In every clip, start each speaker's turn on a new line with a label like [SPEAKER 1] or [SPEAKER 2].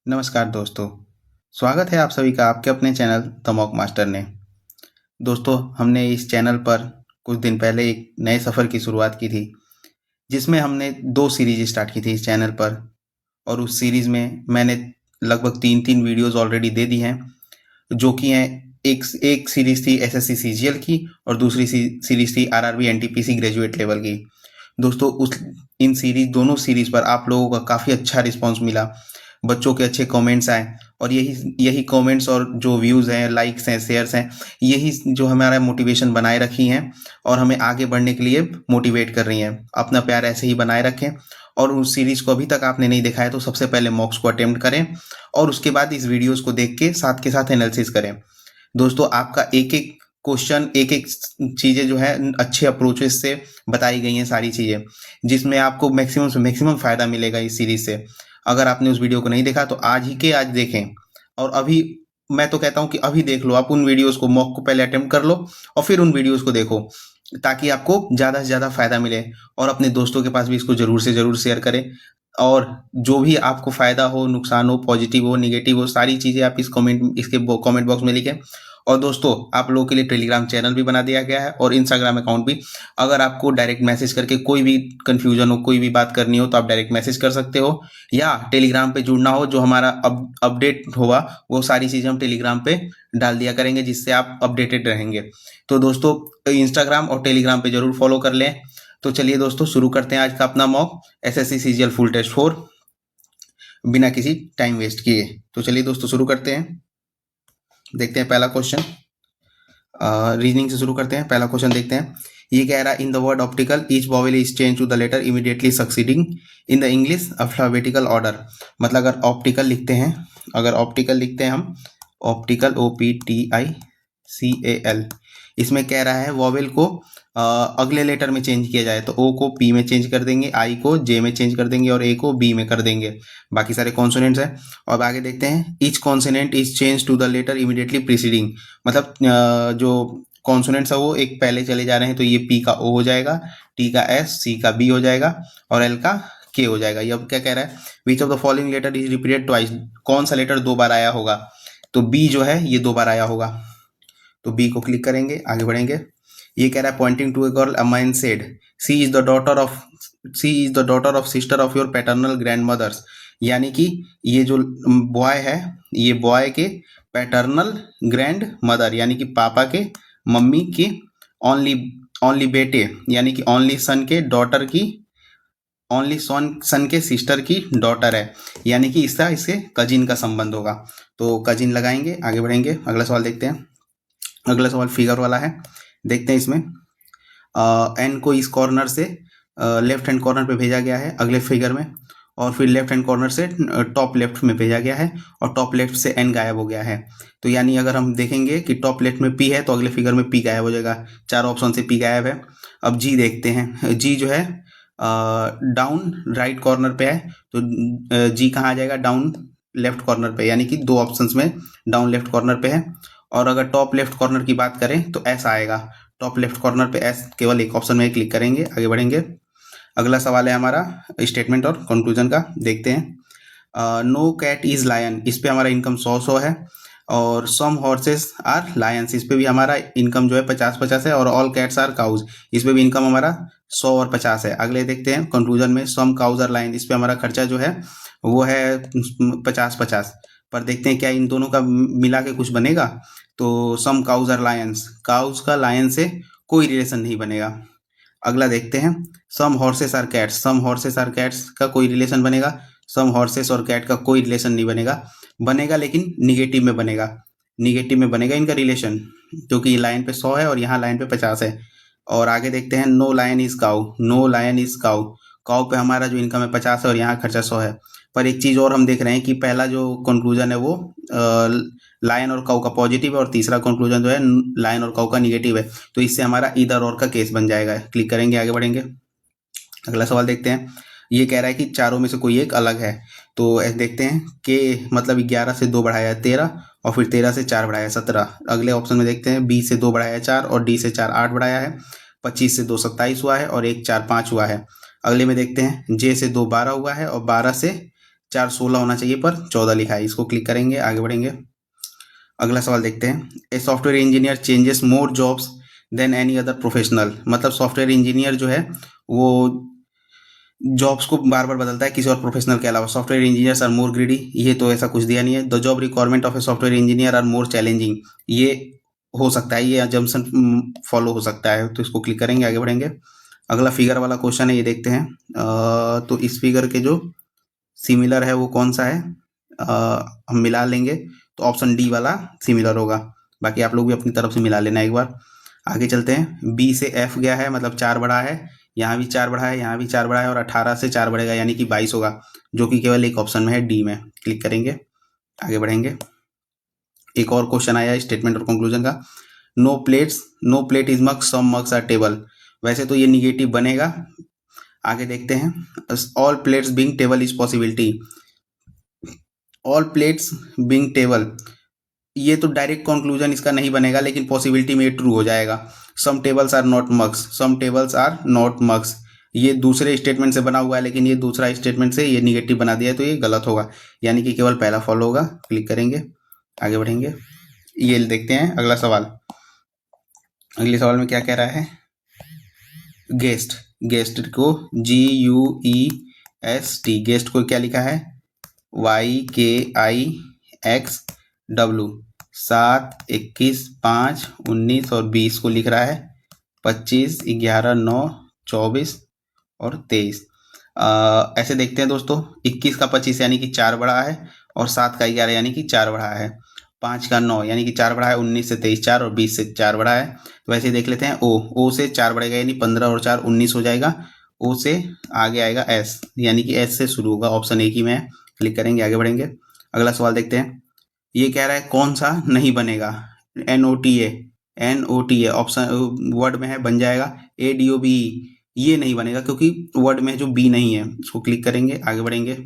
[SPEAKER 1] नमस्कार दोस्तों, स्वागत है आप सभी का आपके अपने चैनल द मॉक मास्टर में। दोस्तों, हमने इस चैनल पर कुछ दिन पहले एक नए सफ़र की शुरुआत की थी, जिसमें हमने 2 सीरीज़ स्टार्ट की थी इस चैनल पर और उस सीरीज़ में मैंने लगभग 3-3 वीडियोज़ ऑलरेडी दे दी हैं, जो कि हैं एक सीरीज़ थी एसएससी सीजीएल की और दूसरी सीरीज़ थी आरआरबी एनटीपीसी ग्रेजुएट लेवल की। दोस्तों, दोनों सीरीज़ पर आप लोगों का काफ़ी अच्छा रिस्पॉन्स मिला। बच्चों के अच्छे कमेंट्स आए और यही यही कमेंट्स और जो व्यूज़ हैं, लाइक्स हैं, शेयर्स हैं, यही जो हमारा मोटिवेशन बनाए रखी हैं और हमें आगे बढ़ने के लिए मोटिवेट कर रही हैं। अपना प्यार ऐसे ही बनाए रखें और उस सीरीज़ को अभी तक आपने नहीं देखा है तो सबसे पहले मॉक्स को अटेम्प्ट करें और उसके बाद इस वीडियोज़ को देख के साथ एनालिसिस करें। दोस्तों, आपका एक-एक क्वेश्चन, एक-एक चीज़ें जो है अच्छे अप्रोचेस से बताई गई हैं सारी चीज़ें, जिसमें आपको मैक्सिमम से मैक्सिमम फ़ायदा मिलेगा इस सीरीज़ से। अगर आपने उस वीडियो को नहीं देखा तो आज ही के आज देखें और अभी मैं तो कहता हूँ कि अभी देख लो। आप उन वीडियोज़ को मॉक को पहले अटेम्प्ट कर लो और फिर उन वीडियोज़ को देखो, ताकि आपको ज़्यादा से ज़्यादा फ़ायदा मिले और अपने दोस्तों के पास भी इसको ज़रूर से ज़रूर शेयर करें। और जो भी आपको फ़ायदा हो, नुकसान हो, पॉजिटिव हो, नेगेटिव हो, सारी चीज़ें आप इसके कमेंट बॉक्स में लिखें। और दोस्तों, आप लोगों के लिए टेलीग्राम चैनल भी बना दिया गया है और इंस्टाग्राम अकाउंट भी। अगर आपको डायरेक्ट मैसेज करके कोई भी कन्फ्यूजन हो, कोई भी बात करनी हो तो आप डायरेक्ट मैसेज कर सकते हो, या टेलीग्राम पे जुड़ना हो, जो हमारा अपडेट होगा वो सारी चीज़ें हम टेलीग्राम पे डाल दिया करेंगे, जिससे आप अपडेटेड रहेंगे। तो दोस्तों, इंस्टाग्राम और टेलीग्राम पे ज़रूर फॉलो कर लें। तो चलिए दोस्तों, शुरू करते हैं आज का अपना mock SSC CGL full test 4 बिना किसी टाइम वेस्ट किए। तो चलिए दोस्तों, शुरू करते हैं। देखते हैं पहला क्वेश्चन। रीजनिंग से शुरू करते हैं। पहला क्वेश्चन देखते हैं। ये कह रहा है, in the word optical each vowel is change to the letter immediately succeeding in the English alphabetical order. मतलब अगर ऑप्टिकल लिखते हैं, हम ऑप्टिकल OPTICAL, इसमें कह रहा है वॉवेल को अगले लेटर में चेंज किया जाए तो ओ को पी में चेंज कर देंगे, आई को जे में चेंज कर देंगे और ए को बी में कर देंगे। बाकी सारे कॉन्सोनेंट्स हैं। और आगे देखते हैं, each consonant is change to the letter immediately preceding. मतलब जो कॉन्सोनेंट्स है वो एक पहले चले जा रहे हैं, तो ये पी का ओ हो जाएगा, टी का एस, सी का बी हो जाएगा और एल का के हो जाएगा। ये अब क्या कह रहा है, which of the following letter is repeated twice. कौन सा लेटर 2 बार आया होगा? तो बी जो है ये 2 बार आया होगा, तो बी को क्लिक करेंगे, आगे बढ़ेंगे। ये कह रहा है, pointing to a girl a man said she is the daughter of sister of your paternal grandmothers. यानी कि ये जो बॉय है, ये बॉय के पैटर्नल ग्रैंड मदर यानी कि पापा के मम्मी की ओनली बेटे यानी कि ओनली सन के डॉटर की, ओनली सन के सिस्टर की डॉटर है, यानी कि इसका इसके कजिन का संबंध होगा। तो कजिन लगाएंगे, आगे बढ़ेंगे। अगला सवाल देखते हैं। अगला सवाल फिगर वाला है, देखते हैं इसमें। एन को इस कॉर्नर से लेफ्ट हैंड कॉर्नर पे भेजा गया है अगले फिगर में, और फिर लेफ्ट हैंड कॉर्नर से टॉप लेफ्ट में भेजा गया है और टॉप लेफ्ट से एन गायब हो गया है। तो यानी अगर हम देखेंगे कि टॉप लेफ्ट में पी है तो अगले फिगर में पी गायब हो जाएगा। 4 ऑप्शन से पी गायब है। अब जी देखते हैं। जी जो है डाउन राइट कॉर्नर पे है, तो जी कहाँ आ जाएगा? डाउन लेफ्ट कॉर्नर पे, यानी कि 2 ऑप्शंस में डाउन लेफ्ट कॉर्नर पे है। और अगर टॉप लेफ्ट कॉर्नर की बात करें तो एस आएगा। टॉप लेफ्ट कॉर्नर पे एस केवल एक ऑप्शन में क्लिक करेंगे, आगे बढ़ेंगे। अगला सवाल है हमारा स्टेटमेंट और कंक्लूजन का, देखते हैं। नो कैट इज लायन, इस पे हमारा इनकम 100 है। और सम हॉर्सेस आर लायंस, इस पे भी हमारा इनकम जो है 50-50 है। और ऑल कैट्स आर काउज, इस पे भी इनकम हमारा 100 और 50 है। अगले देखते हैं कंक्लूजन में, सम काउज आर लायन, इस पे हमारा खर्चा जो है वो है 50-50। पर देखते हैं क्या इन दोनों का मिला के कुछ बनेगा। तो some cows are lions, cows का लायन से कोई रिलेशन नहीं बनेगा। अगला देखते हैं, some horses are cats, some horses are cats का कोई रिलेशन बनेगा। सम हॉर्सेस और कैट का कोई रिलेशन नहीं बनेगा। बनेगा लेकिन निगेटिव में बनेगा, निगेटिव में बनेगा इनका रिलेशन, क्योंकि लाइन पे 100 है और यहाँ लाइन पे 50 है। और आगे देखते हैं, no lion is cow, no lion is cow, cow पे हमारा जो इनकम है 50 है और यहाँ खर्चा 100 है। पर एक चीज़ और हम देख रहे हैं कि पहला जो कंक्लूजन है वो लायन और काउ का पॉजिटिव है और तीसरा कंक्लूजन जो है लायन और काउ का निगेटिव है। तो इससे हमारा इधर और का केस बन जाएगा। क्लिक करेंगे, आगे बढ़ेंगे। अगला सवाल देखते हैं। ये कह रहा है कि चारों में से कोई एक अलग है। तो देखते हैं कि मतलब 11 से 2 बढ़ाया 13 और फिर 13 से 4 बढ़ाया 17। अगले ऑप्शन में देखते हैं, बी से 2 बढ़ाया 4 और डी से 4 8 बढ़ाया है। 25 से 2 27 हुआ है और 1 4 5 हुआ है। अगले में देखते हैं, जे से 2 12 हुआ है और 12 से 4 16 होना चाहिए पर 14 लिखा है। इसको क्लिक करेंगे, आगे बढ़ेंगे। अगला सवाल देखते हैं। A software engineer changes more jobs than any other professional. मतलब सॉफ्टवेयर इंजीनियर जो है वो जॉब्स को बार बार बदलता है किसी और प्रोफेशनल के अलावा। Software engineers are more greedy, ये तो ऐसा कुछ दिया नहीं है। The job requirement of a software engineer are more challenging, ये हो सकता है, ये अजम्पशन फॉलो हो सकता है। तो इसको क्लिक करेंगे, आगे बढ़ेंगे। अगला फिगर वाला क्वेश्चन है, ये देखते हैं। तो इस फिगर के जो सिमिलर है वो कौन सा है, हम मिला लेंगे तो ऑप्शन डी वाला सिमिलर होगा। बाकी आप लोग भी अपनी तरफ से मिला लेना एक बार। आगे चलते हैं। बी से एफ गया है, मतलब 4 बढ़ा है, यहाँ भी 4 बढ़ा है, यहाँ भी 4 बढ़ा है, और 18 से 4 बढ़ेगा यानी कि 22 होगा, जो कि केवल एक ऑप्शन में है, डी में। क्लिक करेंगे, आगे बढ़ेंगे। एक और क्वेश्चन आया है स्टेटमेंट और कंक्लूजन का। No plate is mug, some mugs are table. वैसे तो ये निगेटिव बनेगा, आगे देखते हैं। All plates being table is possibility. All plates being table, ये तो डायरेक्ट कंक्लूजन इसका नहीं बनेगा, लेकिन पॉसिबिलिटी में ट्रू हो जाएगा। Some tables are not mugs, some tables are not mugs, ये दूसरे स्टेटमेंट से बना हुआ है, लेकिन ये दूसरा स्टेटमेंट से ये निगेटिव बना दिया है, तो ये गलत होगा, यानी कि केवल पहला फॉलो होगा। क्लिक करेंगे, आगे बढ़ेंगे। ये देखते हैं अगला सवाल। अगले सवाल में क्या कह रहा है। गेस्ट को GUEST, गेस्ट को क्या लिखा है, YKIXW। 7, 21, 5, 19 और 20 को लिख रहा है। 25, 11, 9, 24 और 23। ऐसे देखते हैं दोस्तों, 21 का 25 यानी कि 4 बढ़ा है, और 7 का 11 यानी कि 4 बढ़ा है, 5 का 9 यानी कि 4 बढ़ा है, 19 से 23 4, और 20 से 4 बढ़ा है। तो वैसे देख लेते हैं। ओ से 4 बढ़ेगा यानी 15 और 4 19 हो जाएगा। ओ से आगे आएगा एस, यानी कि एस से शुरू होगा, ऑप्शन एक ही में है। क्लिक करेंगे, आगे बढ़ेंगे। अगला सवाल देखते हैं। ये कह रहा है कौन सा नहीं बनेगा। NOTA ऑप्शन वर्ड में है, बन जाएगा। ADOBE, ये नहीं बनेगा क्योंकि वर्ड में जो बी नहीं है। इसको क्लिक करेंगे, आगे बढ़ेंगे।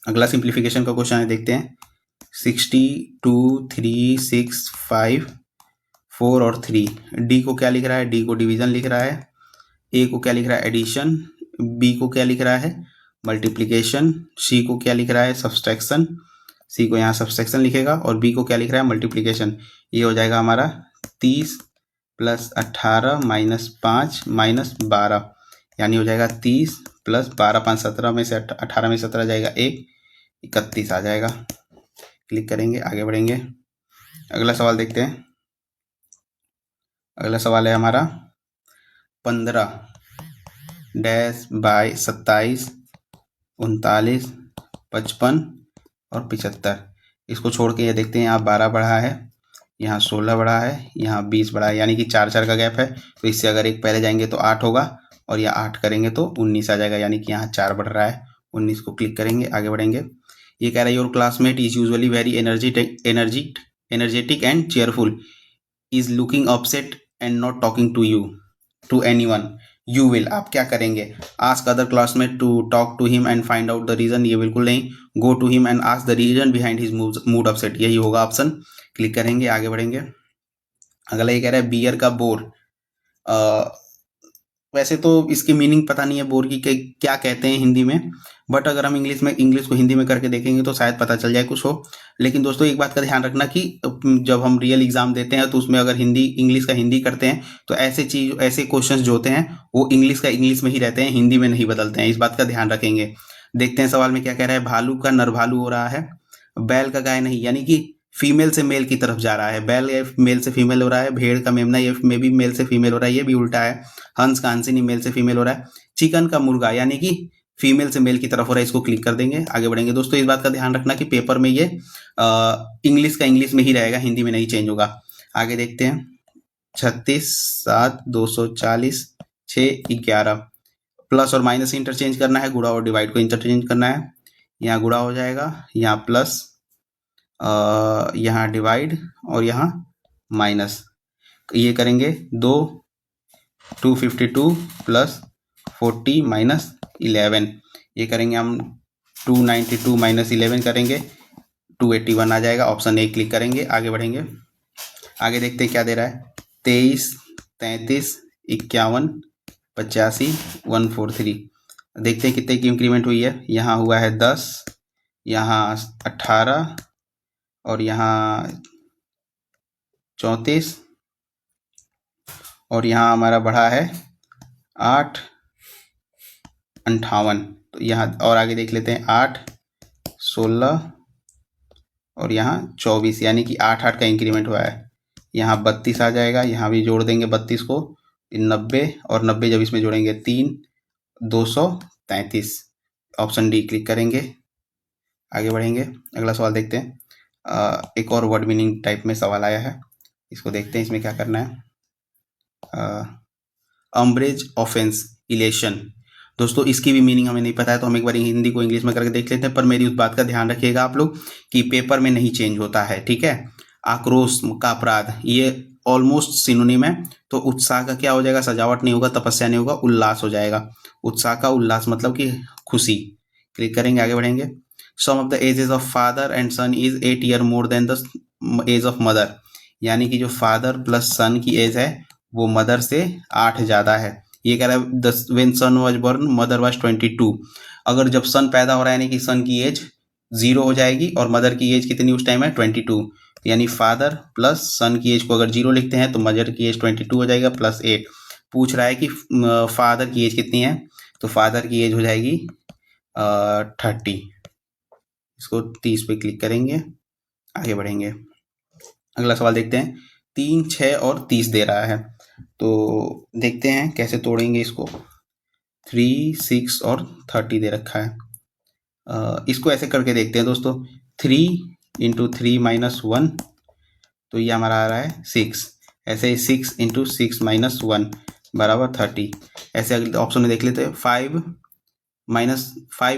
[SPEAKER 1] अगला सिंप्लीफिकेशन का क्वेश्चन है, देखते हैं। 62, 3, 6, 5, 4 और 3। डी को क्या लिख रहा है, डी को डिवीजन लिख रहा है। ए को क्या लिख रहा है, एडिशन। बी को क्या लिख रहा है, मल्टीप्लिकेशन। सी को क्या लिख रहा है, सब्सट्रैक्शन। सी को यहाँ सब्सट्रैक्शन लिखेगा, और बी को क्या लिख रहा है, मल्टीप्लिकेशन। ये हो जाएगा हमारा 30 + 18 - 5 - 12, यानी हो जाएगा 30 + 12 5 17 में से 18 में 17 जाएगा 1, 31 आ जाएगा। क्लिक करेंगे, आगे बढ़ेंगे। अगला सवाल देखते हैं। अगला सवाल है हमारा 15 डैश बाय 27, 39, 55 और 75। इसको छोड़ के ये देखते हैं, यहाँ 12 बढ़ा है, यहाँ 16 बढ़ा है, यहाँ 20 बढ़ा है, यानी कि 4 4 का गैप है। तो इससे अगर एक पहले जाएंगे तो 8 होगा, और या 8 करेंगे तो 19 आ जाएगा, यानी कि यहाँ 4 बढ़ रहा है। 19 को क्लिक करेंगे, आगे बढ़ेंगे। ये कह रहा है your classmate is usually very energetic and cheerful, is looking upset and not talking to anyone, you will, आप क्या करेंगे। Ask other classmate to talk to him and find out the reason, ये बिल्कुल नहीं। Go to him and ask the reason behind his mood upset, यही होगा option. Click करेंगे, आगे बढ़ेंगे। अगला ये कह रहा है बियर का बोर। वैसे तो इसकी मीनिंग पता नहीं है बोर की क्या कहते हैं हिंदी में, बट अगर हम इंग्लिश को हिंदी में करके देखेंगे तो शायद पता चल जाए कुछ हो। लेकिन दोस्तों एक बात का ध्यान रखना कि जब हम रियल एग्जाम देते हैं तो उसमें अगर इंग्लिश का हिंदी करते हैं तो ऐसे क्वेश्चंस जो होते हैं वो इंग्लिश का इंग्लिश में ही रहते हैं, हिंदी में नहीं बदलते हैं, इस बात का ध्यान रखेंगे। देखते हैं सवाल में क्या कह रहा है। भालू का नर भालू हो रहा है, बैल का गाय नहीं, यानी कि फीमेल से मेल की तरफ जा रहा है। बैल ये मेल से फीमेल हो रहा है, भेड़ का मेमना ये में भी मेल से फीमेल हो रहा है, ये भी उल्टा है। हंस का हंसिनी मेल से फीमेल हो रहा है। चिकन का मुर्गा यानी कि फीमेल से मेल की तरफ हो रहा है, इसको क्लिक कर देंगे, आगे बढ़ेंगे। दोस्तों इस बात का ध्यान रखना कि पेपर में ये इंग्लिश का इंग्लिश में ही रहेगा, हिंदी में नहीं चेंज होगा। आगे देखते हैं। 36, 7, 240, 6, 11। प्लस और माइनस इंटरचेंज करना है, गुणा और डिवाइड को इंटरचेंज करना है। यहाँ गुणा हो जाएगा, यहाँ प्लस, यहाँ डिवाइड और यहाँ माइनस। ये करेंगे 252 + 40 - 11, ये करेंगे हम 292 - 11 करेंगे, 281 आ जाएगा। ऑप्शन ए क्लिक करेंगे, आगे बढ़ेंगे। आगे देखते हैं क्या दे रहा है। 23, 33, 51, 85, 143। देखते हैं कितने की इंक्रीमेंट हुई है। यहाँ हुआ है 10, यहाँ 18 और यहाँ 34 और यहाँ हमारा बढ़ा है 8, 58। तो यहाँ और आगे देख लेते हैं 8, 16 और यहाँ 24, यानी कि 8 का इंक्रीमेंट हुआ है। यहाँ 32 आ जाएगा, यहाँ भी जोड़ देंगे 32 को, 90 और 90 जब इसमें जोड़ेंगे 3, 233। ऑप्शन डी क्लिक करेंगे, आगे बढ़ेंगे। अगला सवाल देखते हैं। एक और वर्ड मीनिंग टाइप में सवाल आया है, इसको देखते हैं इसमें क्या करना है। Umbrage, offence, elation. दोस्तों इसकी भी मीनिंग हमें नहीं पता है, तो हम एक बार हिंदी को इंग्लिश में करके देख लेते हैं। पर मेरी उस बात का ध्यान रखिएगा आप लोग कि पेपर में नहीं चेंज होता है, ठीक है। आक्रोश का अपराध, ये ऑलमोस्ट सिनोनिम है। तो उत्साह का क्या हो जाएगा, सजावट नहीं होगा, तपस्या नहीं होगा, उल्लास हो जाएगा। उत्साह का उल्लास मतलब कि खुशी। क्लिक करेंगे, आगे बढ़ेंगे। Sum of the ages of father and son is 8 year more than the age of mother, यानी कि जो फादर प्लस सन की एज है वो मदर से 8 ज़्यादा है। ये कह रहा है दस when son was born mother was 22। अगर जब सन पैदा हो रहा है यानी कि सन की एज 0 हो जाएगी और मदर की एज कितनी उस टाइम है 22, यानी फादर प्लस सन की एज को अगर 0 लिखते हैं तो मदर की एज 22 हो जाएगा प्लस 8। पूछ रहा है कि फादर की एज कितनी है, तो फादर की एज हो जाएगी 30। इसको 30 पे क्लिक करेंगे, आगे बढ़ेंगे। अगला सवाल देखते हैं। 3, 6 और 30 दे रहा है, तो देखते हैं कैसे तोड़ेंगे इसको। 3, 6 और 30 दे रखा है। इसको ऐसे करके देखते हैं दोस्तों। 3 इंटू 3 माइनस 1, तो ये हमारा आ रहा है 6। ऐसे ही 6 इंटू 6 माइनस 1 बराबर 30। ऐसे अगले ऑप्शन में देख लेते हैं। 5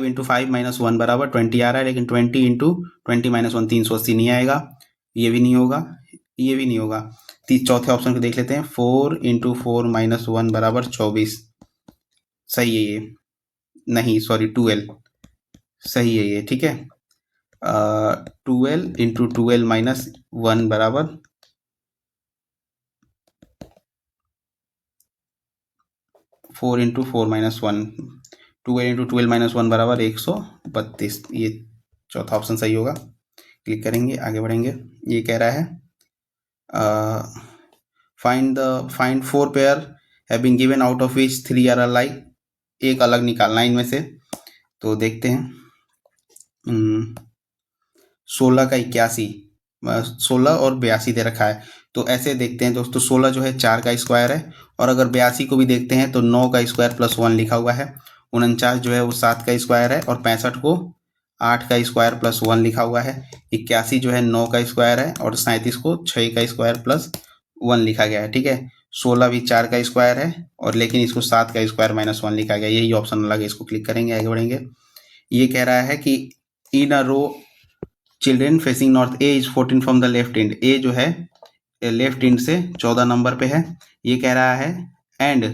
[SPEAKER 1] इंटू 5 माइनस 1 बराबर 20 आ रहा है, लेकिन 20 इंटू 20 माइनस 1 380 नहीं आएगा, ये भी नहीं होगा, ये भी नहीं होगा। चौथे ऑप्शन को देख लेते हैं। 4 इंटू 4 माइनस 1 बराबर 24, सही है ये, नहीं सॉरी 12, सही है ये, ठीक है। 12 इंटू 12 माइनस 1 बराबर 4 इंटू 4 माइनस 1, 12 इंटू 12 माइनस 1 बराबर 132, ये चौथा ऑप्शन सही होगा। क्लिक करेंगे, आगे बढ़ेंगे। ये कह रहा है find 4 pair have been given out of which 3 are alike, एक अलग निकालना है इनमें से। तो देखते हैं। 16 का 81, 16 और 82 दे रखा है, तो ऐसे देखते हैं दोस्तों। 16 जो है 4 का स्क्वायर है, और अगर 82 को भी देखते हैं तो 9 का स्क्वायर प्लस 1 लिखा हुआ है। 49 जो है वो 7 का स्क्वायर है, और 65 को 8 का स्क्वायर प्लस 1 लिखा हुआ है। 81 जो है 9 का स्क्वायर है, और 37 को 6 का स्क्वायर प्लस 1 लिखा गया है, ठीक है। 16 भी 4 का स्क्वायर है, और लेकिन इसको 7 का स्क्वायर माइनस 1 लिखा गया, यही ऑप्शन अलग है। इसको क्लिक करेंगे, आगे बढ़ेंगे। ये कह रहा है कि in a row children facing north, A is 14 from the left end, A जो है लेफ्ट एंड से 14 नंबर पे है। ये कह रहा है and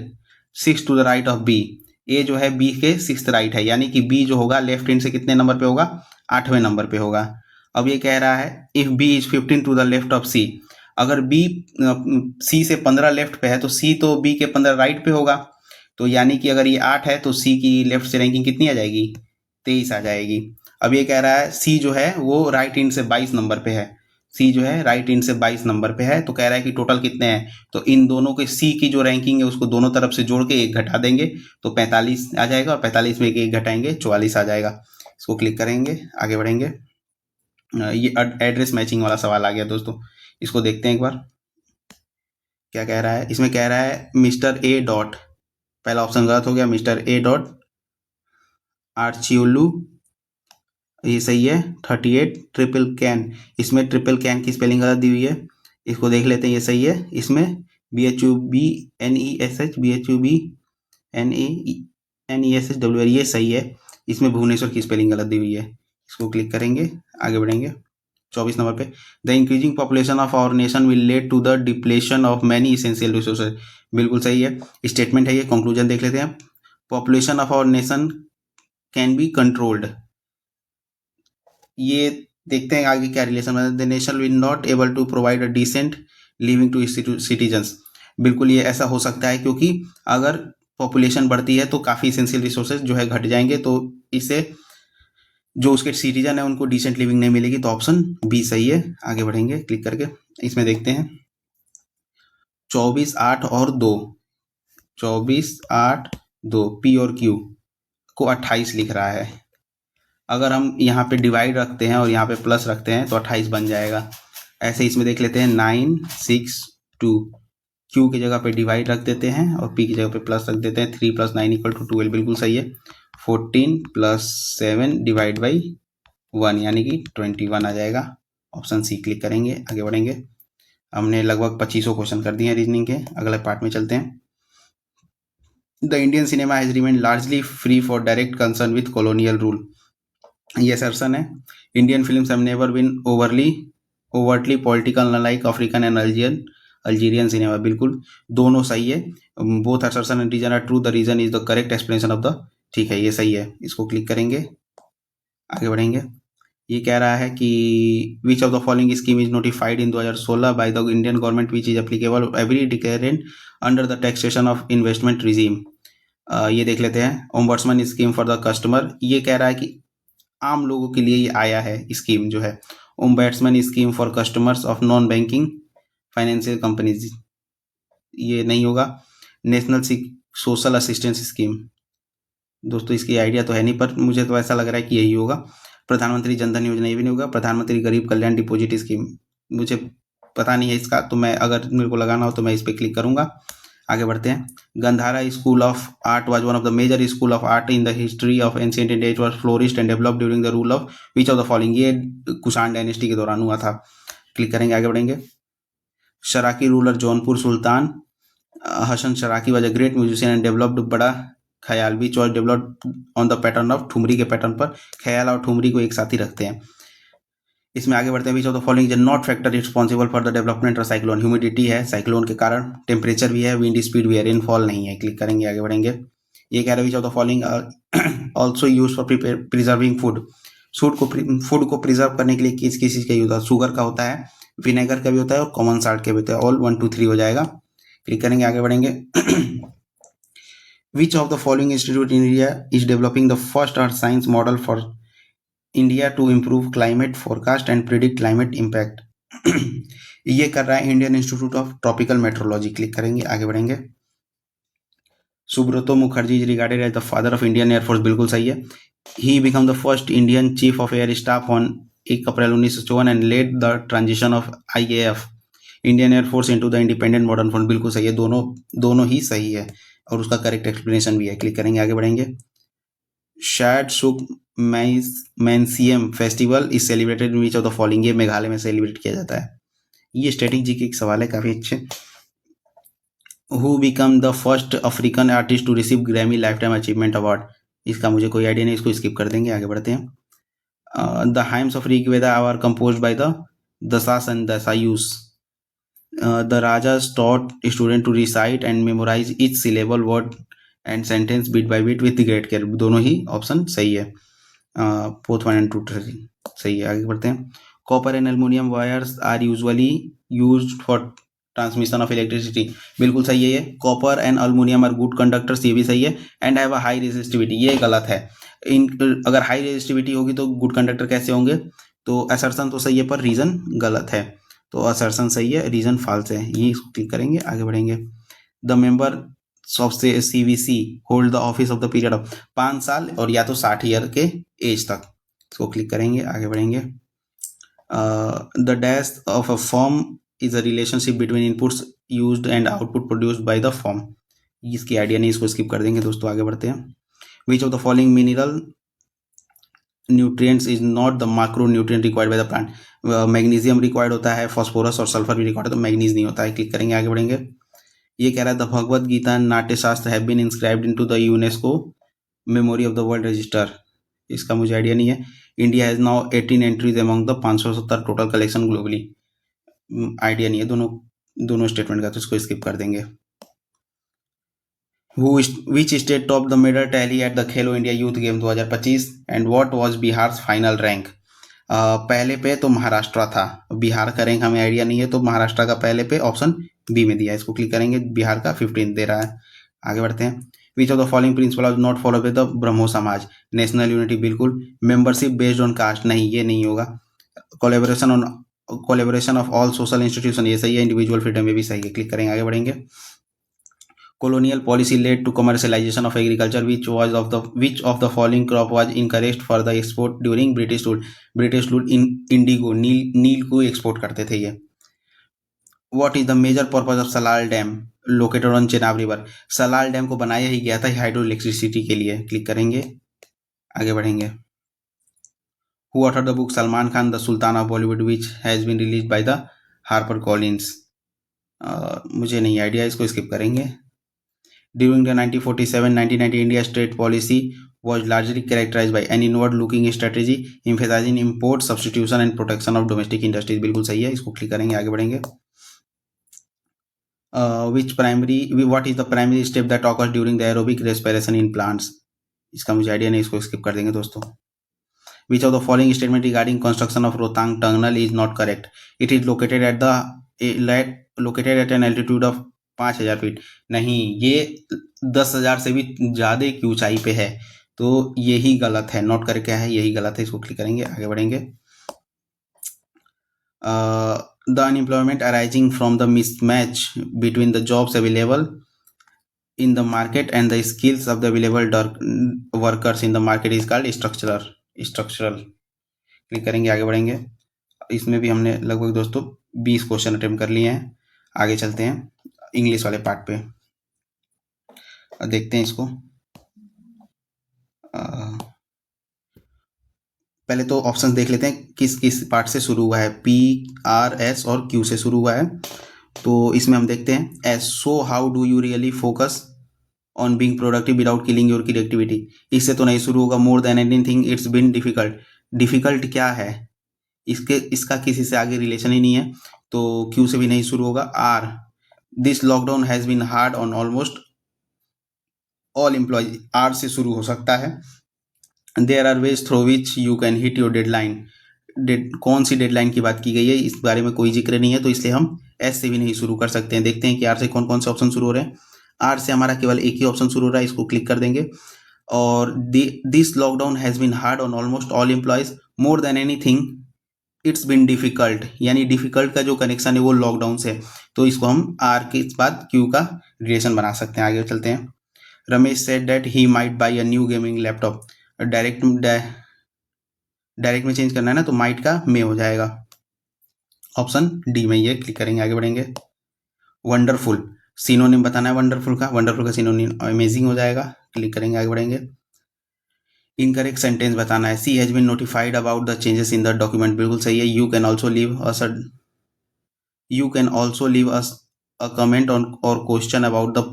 [SPEAKER 1] 6 to the right of B, A जो है बी के 6th राइट है, यानी कि बी जो होगा लेफ्ट एंड से कितने नंबर पे होगा, 8वें नंबर पे होगा। अब ये कह रहा है if B is 15 to the left of C, अगर बी सी से 15 लेफ्ट पे है तो सी तो बी के 15 राइट पे होगा, तो यानी कि अगर ये 8 है तो सी की लेफ्ट से रैंकिंग कितनी आ जाएगी, 23 आ जाएगी। अब ये कह रहा है सी जो है वो राइट एंड से 22 नंबर पे है, सी जो है राइट एंड से 22 नंबर पे है, तो कह रहा है कि टोटल कितने हैं, तो इन दोनों के सी की जो रैंकिंग है उसको दोनों तरफ से जोड़ के 1 घटा देंगे तो 45 आ जाएगा, और 45 में 1 घटाएंगे 44 आ जाएगा। इसको क्लिक करेंगे, आगे बढ़ेंगे। ये एड्रेस मैचिंग वाला सवाल आ गया दोस्तों, इसको देखते हैं एक बार क्या कह रहा है। इसमें कह रहा है मिस्टर ए डॉट, पहला ऑप्शन गलत हो गया, मिस्टर ए डॉट आर्चियोलू, ये सही है। 38 ट्रिपल कैन, इसमें ट्रिपल कैन की स्पेलिंग गलत दी हुई है, इसको देख लेते हैं, ये सही है। इसमें BHUBNESH BHUBNESHWR, ये सही है। इसमें भुवनेश्वर की स्पेलिंग गलत दी हुई है, इसको क्लिक करेंगे, आगे बढ़ेंगे। 24 नंबर पे the increasing population of our nation will lead to the depletion of many essential resources, बिल्कुल सही है, स्टेटमेंट है ये। कंक्लूजन देख लेते हैं। Population of our nation can be controlled, ये देखते हैं आगे क्या रिलेशन है। The nation will not able to provide a decent living to citizens, बिल्कुल ये ऐसा हो सकता है क्योंकि अगर पॉपुलेशन बढ़ती है तो काफ़ी इसेंशियल रिसोर्सेज जो है घट जाएंगे, तो इससे जो उसके सिटीजन है उनको डिसेंट लिविंग नहीं मिलेगी। तो ऑप्शन बी सही है। आगे बढ़ेंगे क्लिक करके, इसमें देखते हैं 24, 8 और 2, 24, 8, 2, पी और क्यू को 28 लिख रहा है। अगर हम यहाँ पे डिवाइड रखते हैं और यहाँ पे प्लस रखते हैं तो 28 बन जाएगा। ऐसे इसमें देख लेते हैं 9, 6, 2, क्यू की जगह पे डिवाइड रख देते हैं और पी की जगह पे प्लस रख देते हैं। 3 + 9 = 12, बिल्कुल सही है। 14 + 7 डिवाइड बाई 1 यानी कि 21 आ जाएगा। ऑप्शन सी क्लिक करेंगे, आगे बढ़ेंगे। हमने लगभग 2500 क्वेश्चन कर दिए हैं रीजनिंग के। अगले पार्ट में चलते हैं। The Indian cinema has remain largely free for direct concern with colonial rule. ये असर्शन है। Indian films have never been overtly political unlike African and Algerian cinema, बिल्कुल दोनों सही है। Both assertion and reason are true, the reason is the correct explanation of the, ठीक है ये सही है। इसको क्लिक करेंगे, आगे बढ़ेंगे। ये कह रहा है कि which of the following scheme is notified in 2016 by the Indian government which is applicable every declarant under the taxation of investment regime. ये देख लेते हैं। Ombudsman scheme for the customer, ये कह रहा है कि आम लोगों के लिए ये आया है स्कीम जो है। Ombudsman scheme for customers of non banking financial companies, ये नहीं होगा। नेशनल सोशल असिस्टेंस स्कीम, दोस्तों इसकी आइडिया तो है नहीं, पर मुझे तो ऐसा लग रहा है कि यही होगा। प्रधानमंत्री जनधन योजना, ये भी नहीं होगा। प्रधानमंत्री गरीब कल्याण डिपॉजिट स्कीम, मुझे पता नहीं है इसका, तो मैं अगर मेरे को लगाना हो तो मैं इस पर क्लिक करूंगा। आगे बढ़ते हैं। Gandhara school of art was one of the major school of art in the history of ancient India, it was flourished and developed during the rule of which of the following, ये Kushan dynasty के दौरान हुआ था। Click करेंगे, आगे बढ़ेंगे। Sharqi ruler Jaunpur Sultan Hasan Sharqi was a great musician and developed bada khayal, which was developed on the pattern of thumri के pattern पर। ख्याल और ठुमरी को एक साथ ही रखते हैं। इसमें आगे बढ़ते हैं। Which of the following is not factor responsible for the development of cyclone, humidity है साइक्लोन के कारण, टेम्परेचर भी है, विंड स्पीड भी है, रेनफॉल नहीं है। क्लिक करेंगे, आगे बढ़ेंगे। ये कह रहे हैं which of the following also use for preserving food, food को प्रिजर्व करने के लिए किस किस चीज का यूज होता है। शुगर का होता है, विनेगर का भी होता है और कॉमन साल्ट का भी होता है। ऑल 1, 2, 3 हो जाएगा। क्लिक करेंगे, आगे बढ़ेंगे। Which of the following institute in India is developing the first earth science model for India to improve climate forecast and predict climate impact? ये कर रहा है Indian Institute of Tropical Meteorology. Click करेंगे, आगे बढ़ेंगे। Subroto Mukherjee is regarded as the father of Indian Air Force, बिल्कुल सही है। He become the first Indian chief of air staff on 1 April 1954 and led the transition of IAF Indian Air Force into the independent modern front, बिल्कुल सही है। दोनों ही सही है और उसका करेक्ट एक्सप्लेनेशन भी है। क्लिक करेंगे, आगे बढ़ेंगे। Shad Suk Mynsiem festival is celebrated in which of the following, ये मेघालय में सेलिब्रेट किया जाता है। ये स्टैटिक जी के एक सवाल है, काफी अच्छे। Who become the first African artist to receive Grammy lifetime achievement award, इसका मुझे कोई आइडिया नहीं, इसको स्किप कर देंगे, आगे बढ़ते हैं। The hymns of Rigveda are composed by the Dasas and Dasyus. The Rajas taught student to recite and memorize each syllable, word and sentence bit by bit with great care, दोनों ही ऑप्शन सही है। both 1 and 2 सही है, आगे बढ़ते हैं। Copper and aluminium wires are usually used for transmission of electricity, बिल्कुल सही है। ये copper and aluminium are good conductors, ये भी सही है। And have a high resistivity, ये गलत है। अगर हाई रेजिस्टिविटी होगी तो गुड कंडक्टर कैसे होंगे, तो असर्शन तो सही है पर रीजन गलत है। तो असर्शन सही है, रीजन फॉल्स है। ये इसको क्लिक करेंगे, आगे बढ़ेंगे। The member of CVC hold the office of the period of 5 साल और या तो 60 ईयर के एज तक। इसको क्लिक करेंगे, आगे बढ़ेंगे। The dash of a form is a relationship between inputs used and output produced by the form, इसकी आइडिया नहीं, इसको स्किप कर देंगे दोस्तों, आगे बढ़ते हैं। Which of the following mineral nutrients is not the micro nutrient required by the plant, magnesium required होता है, फॉस्फोरस और सल्फर भी रिक्वायर्ड है, तो मैग्नीज नहीं होता है। क्लिक करेंगे, आगे बढ़ेंगे। ये कह रहा है the Bhagavad Gita Natya Shastra have been inscribed into the UNESCO memory of the world register, इसका मुझे आइडिया नहीं है। India has now 18 entries among the 570 total collection globally, idea नहीं है दोनों स्टेटमेंट का, तो इसको स्किप कर देंगे। Which state topped the medal tally at the Khelo India youth game 2025 and what was Bihar final rank? पहले पे तो महाराष्ट्र था, बिहार का रैंक हमें आइडिया नहीं है, तो महाराष्ट्र का पहले पे ऑप्शन बी में दिया है, इसको क्लिक करेंगे। बिहार का 15 दे रहा है, आगे बढ़ते हैं। Which of the following principle are not follow with the Brahmo Samaj, national unity बिल्कुल, मेंबरशिप बेस्ड ऑन कास्ट नहीं, ये नहीं होगा, collaboration of all social institution ये सही है, इंडिविजुअल फ्रीडम ये भी सही है, क्लिक करेंगे, आगे बढ़ेंगे। Colonial policy led to commercialization of agriculture, which of the following crop was encouraged for the export during British rule? British rule in indigo, नील को एक्सपोर्ट करते थे ये। What is the major purpose of Salal Dam located on Chenab River? Salal dam को बनाया ही गया था hydro electricity के लिए, क्लिक करेंगे, आगे बढ़ेंगे। Who authored the book Salman Khan, the Sultan of Bollywood, which has been released by the Harper Collins? मुझे नहीं आइडिया, इसको स्किप करेंगे। During the 1947-1990 India's trade policy was largely characterized by an inward-looking strategy emphasizing import substitution and protection of domestic industries, बिल्कुल सही है, इसको click करेंगे, आगे बढ़ेंगे। What is the primary step that occurs during the aerobic respiration in plants? इसका मुझे idea नहीं, इसको स्किप कर देंगे दोस्तों। Which of the following statement regarding construction of Rohtang tunnel is not correct? It is located at an altitude of 5000 feet, नहीं, ये 10,000 से भी ज़्यादा की ऊंचाई पे है, तो यही गलत है, नोट करके है, यही गलत है, इसको क्लिक करेंगे, आगे बढ़ेंगे। The unemployment arising from the mismatch between the jobs available in the market and the skills of the available workers in the market is called structural, click करेंगे, आगे बढ़ेंगे। इसमें भी हमने लगभग दोस्तों 20 क्वेश्चन अटेम्प्ट कर लिए हैं, आगे चलते हैं इंग्लिश वाले पार्ट पे, देखते हैं इसको। पहले तो ऑप्शन देख लेते हैं किस किस पार्ट से शुरू हुआ है, पी, आर, एस और क्यू से शुरू हुआ है। तो इसमें हम देखते हैं S, so how do you really focus on being productive without killing your creativity, इससे तो नहीं शुरू होगा। More than anything it's been difficult, difficult क्या है, इसका किसी से आगे रिलेशन ही नहीं है, तो क्यू से भी नहीं शुरू होगा। R, this lockdown has been hard on almost all employees, R से शुरू हो सकता है। There are ways through which you can hit your deadline, कौन सी डेडलाइन की बात की गई है, इस बारे में कोई जिक्र नहीं है, तो इसलिए हम एस से भी नहीं शुरू कर सकते हैं। देखते हैं कि आर से कौन कौन से ऑप्शन शुरू हो रहे हैं। आर से हमारा केवल एक ही ऑप्शन शुरू हो रहा है, इसको क्लिक कर देंगे। और this lockdown has been hard on almost all employees, more than anything it's been difficult, यानी डिफिकल्ट का जो कनेक्शन है वो लॉकडाउन से, तो इसको हम आर के बाद क्यू का रिलेशन बना सकते हैं। आगे चलते हैं। Ramesh said that he might by a new gaming laptop, direct में चेंज करना है ना, तो माइट का में हो जाएगा, ऑप्शन डी में ये, क्लिक करेंगे, आगे बढ़ेंगे। वंडरफुल, सिनोनिम बताना है वंडरफुल का सिनोनिम अमेजिंग हो जाएगा, क्लिक करेंगे, आगे बढ़ेंगे। इनकरेक्ट सेंटेंस बताना है, she has been notified about the changes in the document, बिल्कुल सही है। You can also leave us a comment on or question about the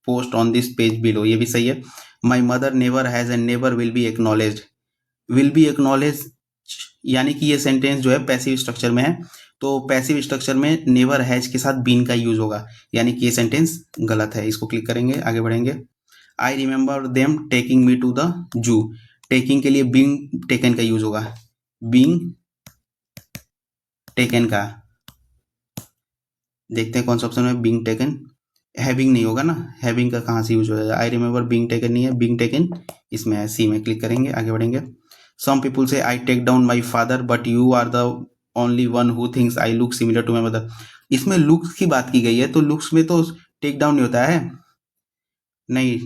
[SPEAKER 1] post on this page below, ये भी सही है। My mother never has and never will be acknowledged, will be acknowledge यानी कि ये सेंटेंस जो है पैसिव स्ट्रक्चर में है, तो पैसिव स्ट्रक्चर में नेवर हैज के साथ बीन का यूज होगा, यानी कि ये सेंटेंस गलत है, इसको क्लिक करेंगे, आगे बढ़ेंगे। I remember them taking me to the zoo, taking के लिए बीइंग टेकन का यूज होगा, बीइंग टेकन का, देखते हैं कौन सा ऑप्शन है, बीइंग टेकन, हैविंग नहीं होगा ना, हैविंग का कहाँ से यूज हो जाएगा, आई रिमेंबर बीइंग टेकन नहीं है, बीइंग टेकन इसमें है, सी में, क्लिक करेंगे, आगे बढ़ेंगे। Some people say I take down my father but you are the only one who thinks I look similar to my mother, इसमें लुक्स की बात की गई है, तो लुक्स में तो टेक डाउन नहीं होता है, नहीं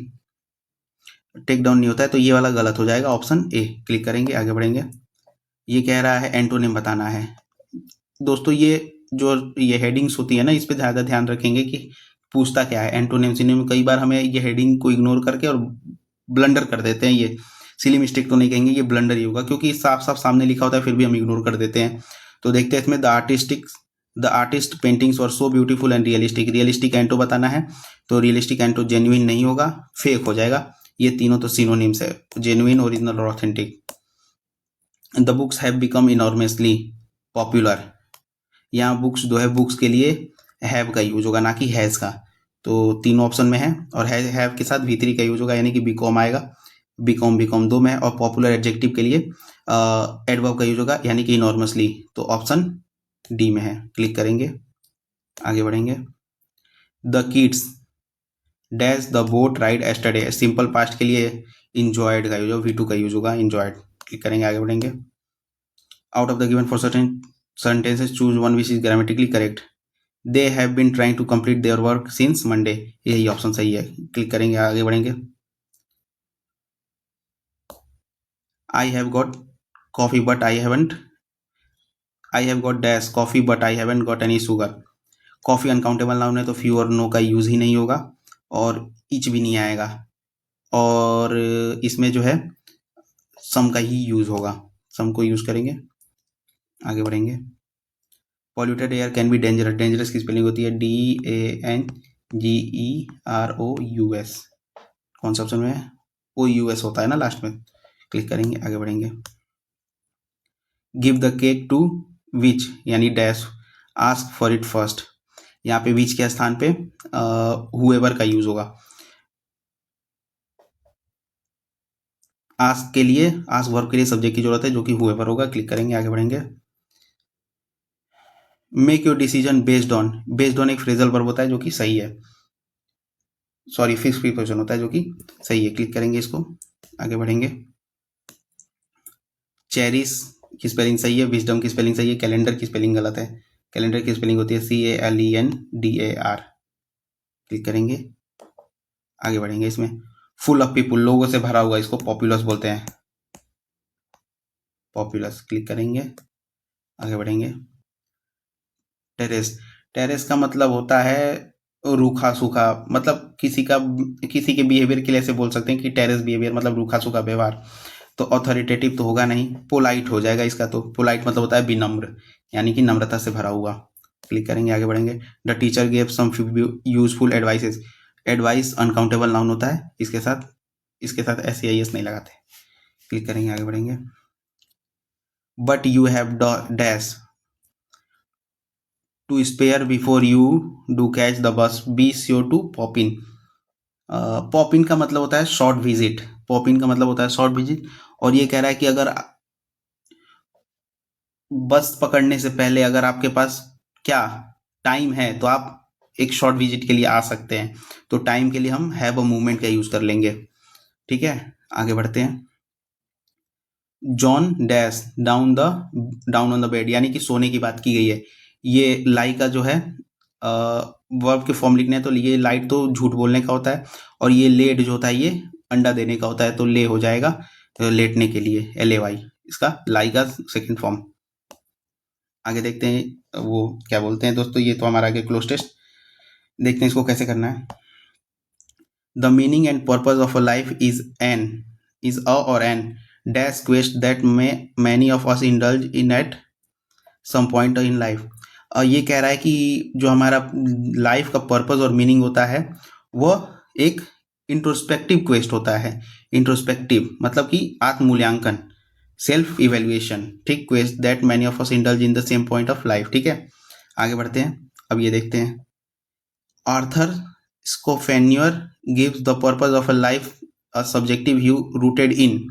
[SPEAKER 1] टेक डाउन नहीं होता है, तो ये वाला गलत हो जाएगा, ऑप्शन ए, क्लिक करेंगे, आगे बढ़ेंगे। ये कह रहा है एंटोनिम बताना है। दोस्तों ये जो ये हेडिंग्स होती है ना, इस पे ज़्यादा ध्यान रखेंगे कि पूछता क्या है, एंटोनिम सिनोनिम, कई बार हमें ये हेडिंग को इग्नोर करके और ब्लंडर कर देते हैं, ये सिली मिस्टेक तो नहीं कहेंगे, ये ब्लंडर ही होगा, क्योंकि साफ साफ सामने लिखा होता है फिर भी हम इग्नोर कर देते हैं। तो देखते हैं इसमें the artist paintings were so beautiful and realistic, realistic एंटो बताना है, तो रियलिस्टिक एंटो जेन्युइन नहीं होगा, फेक हो जाएगा, ये तीनों तो सिनोनिम्स है, जेन्युइन, ओरिजिनल और authentic. The books have become enormously popular, यहाँ बुक्स जो है, बुक्स के लिए हैव का यूज होगा, ना कि हैज़ का, तो तीनों ऑप्शन में है, और हैव के साथ V3 का यूज होगा, यानी कि बीकॉम आएगा, बीकॉम दो में है, और पॉपुलर एडजेक्टिव के लिए एडवर्ब का यूज होगा, यानी कि इनॉर्मसली, तो ऑप्शन डी में है, क्लिक करेंगे, आगे बढ़ेंगे। The kids dash the boat ride yesterday, simple past के लिए इंजॉयड का यूज होगा, V2 का यूज होगा, इंजॉयड। क्लिक करेंगे, आगे बढ़ेंगे। Out of the given four certain sentences choose one which is grammatically correct. They have been trying to complete their work since Monday, यही ऑप्शन सही है। क्लिक करेंगे, आगे बढ़ेंगे। I have got coffee but I haven't, I have got dash coffee but I haven't got any sugar. Coffee uncountable noun है तो few और no का यूज ही नहीं होगा और इच भी नहीं आएगा, और इसमें जो है सम का ही यूज होगा, सम को यूज करेंगे, आगे बढ़ेंगे। Polluted air can be dangerous, dangerous की स्पेलिंग होती है DANGEROUS, कौन सा ऑप्शन में है? OUS होता है ना लास्ट में। क्लिक करेंगे, आगे बढ़ेंगे। गिव द केक टू विच, यानी dash ask for it first, यहाँ पे विच के स्थान पे हुएवर का यूज होगा। आस्क के लिए, आस्क वर्ब के लिए सब्जेक्ट की जरूरत है जो कि हुएवर होगा। क्लिक करेंगे, आगे बढ़ेंगे। Make your decision based on एक फ्रेजल वर्ब होता है जो कि सही है, सॉरी फिक्स प्रीपोजिशन होता है जो कि सही है। क्लिक करेंगे इसको, आगे बढ़ेंगे। चेरिस की स्पेलिंग सही है, विजडम की स्पेलिंग सही है, कैलेंडर की स्पेलिंग गलत है। कैलेंडर की स्पेलिंग होती है CALENDAR। क्लिक करेंगे, आगे बढ़ेंगे। इसमें फुल ऑफ पीपुल, लोगों से भरा हुआ, इसको पॉपुलस बोलते हैं, पॉपुलस। क्लिक करेंगे, आगे बढ़ेंगे। टेरेस, टेरेस का मतलब होता है रूखा सूखा, मतलब किसी के बिहेवियर के लिए ऐसे बोल सकते हैं कि टेरेस बिहेवियर मतलब रूखा सूखा व्यवहार। तो ऑथोरिटेटिव तो होगा नहीं, पोलाइट हो जाएगा इसका। तो पोलाइट मतलब होता है विनम्र, यानी कि नम्रता से भरा हुआ। क्लिक करेंगे, आगे बढ़ेंगे। The teacher gave some useful advices, advice uncountable noun होता है, इसके साथ SAIS नहीं लगाते। क्लिक करेंगे, आगे बढ़ेंगे। But you have dash to spare before you do catch the bus, be sure to pop in. Pop in का मतलब होता है शॉर्ट विजिट, पॉप इन का मतलब होता है शॉर्ट विजिट। और ये कह रहा है कि अगर बस पकड़ने से पहले अगर आपके पास क्या टाइम है तो आप एक शॉर्ट विजिट के लिए आ सकते हैं। तो टाइम के लिए हम हैव अ मूवमेंट का यूज कर लेंगे। ठीक है, आगे बढ़ते हैं। John dash down on the bed, यानी कि सोने की बात की गई है। ये लाई का जो है वर्ब के फॉर्म लिखने हैं, तो ये लाइट तो झूठ बोलने का होता है, और ये लेड जो होता है ये अंडा देने का होता है, तो ले हो जाएगा लेटने के लिए, LAY, इसका लाई का सेकंड फॉर्म। आगे देखते हैं वो क्या बोलते हैं दोस्तों। ये तो हमारा आगे क्लोज टेस्ट, देखते हैं इसको कैसे करना है। The meaning and purpose of a life is a or an dash quest that many of us indulge in at some point in life. ये कह रहा है कि जो हमारा लाइफ का पर्पज और मीनिंग होता है वह एक इंट्रोस्पेक्टिव क्वेस्ट होता है। इंट्रोस्पेक्टिव मतलब कि आत्ममूल्यांकन, सेल्फ इवेल्युएशन, ठीक। Quest that many of us indulge in the same point of life, ठीक है। आगे बढ़ते हैं, अब ये देखते हैं। Arthur Schopenhauer gives the purpose of a life a subjective view rooted in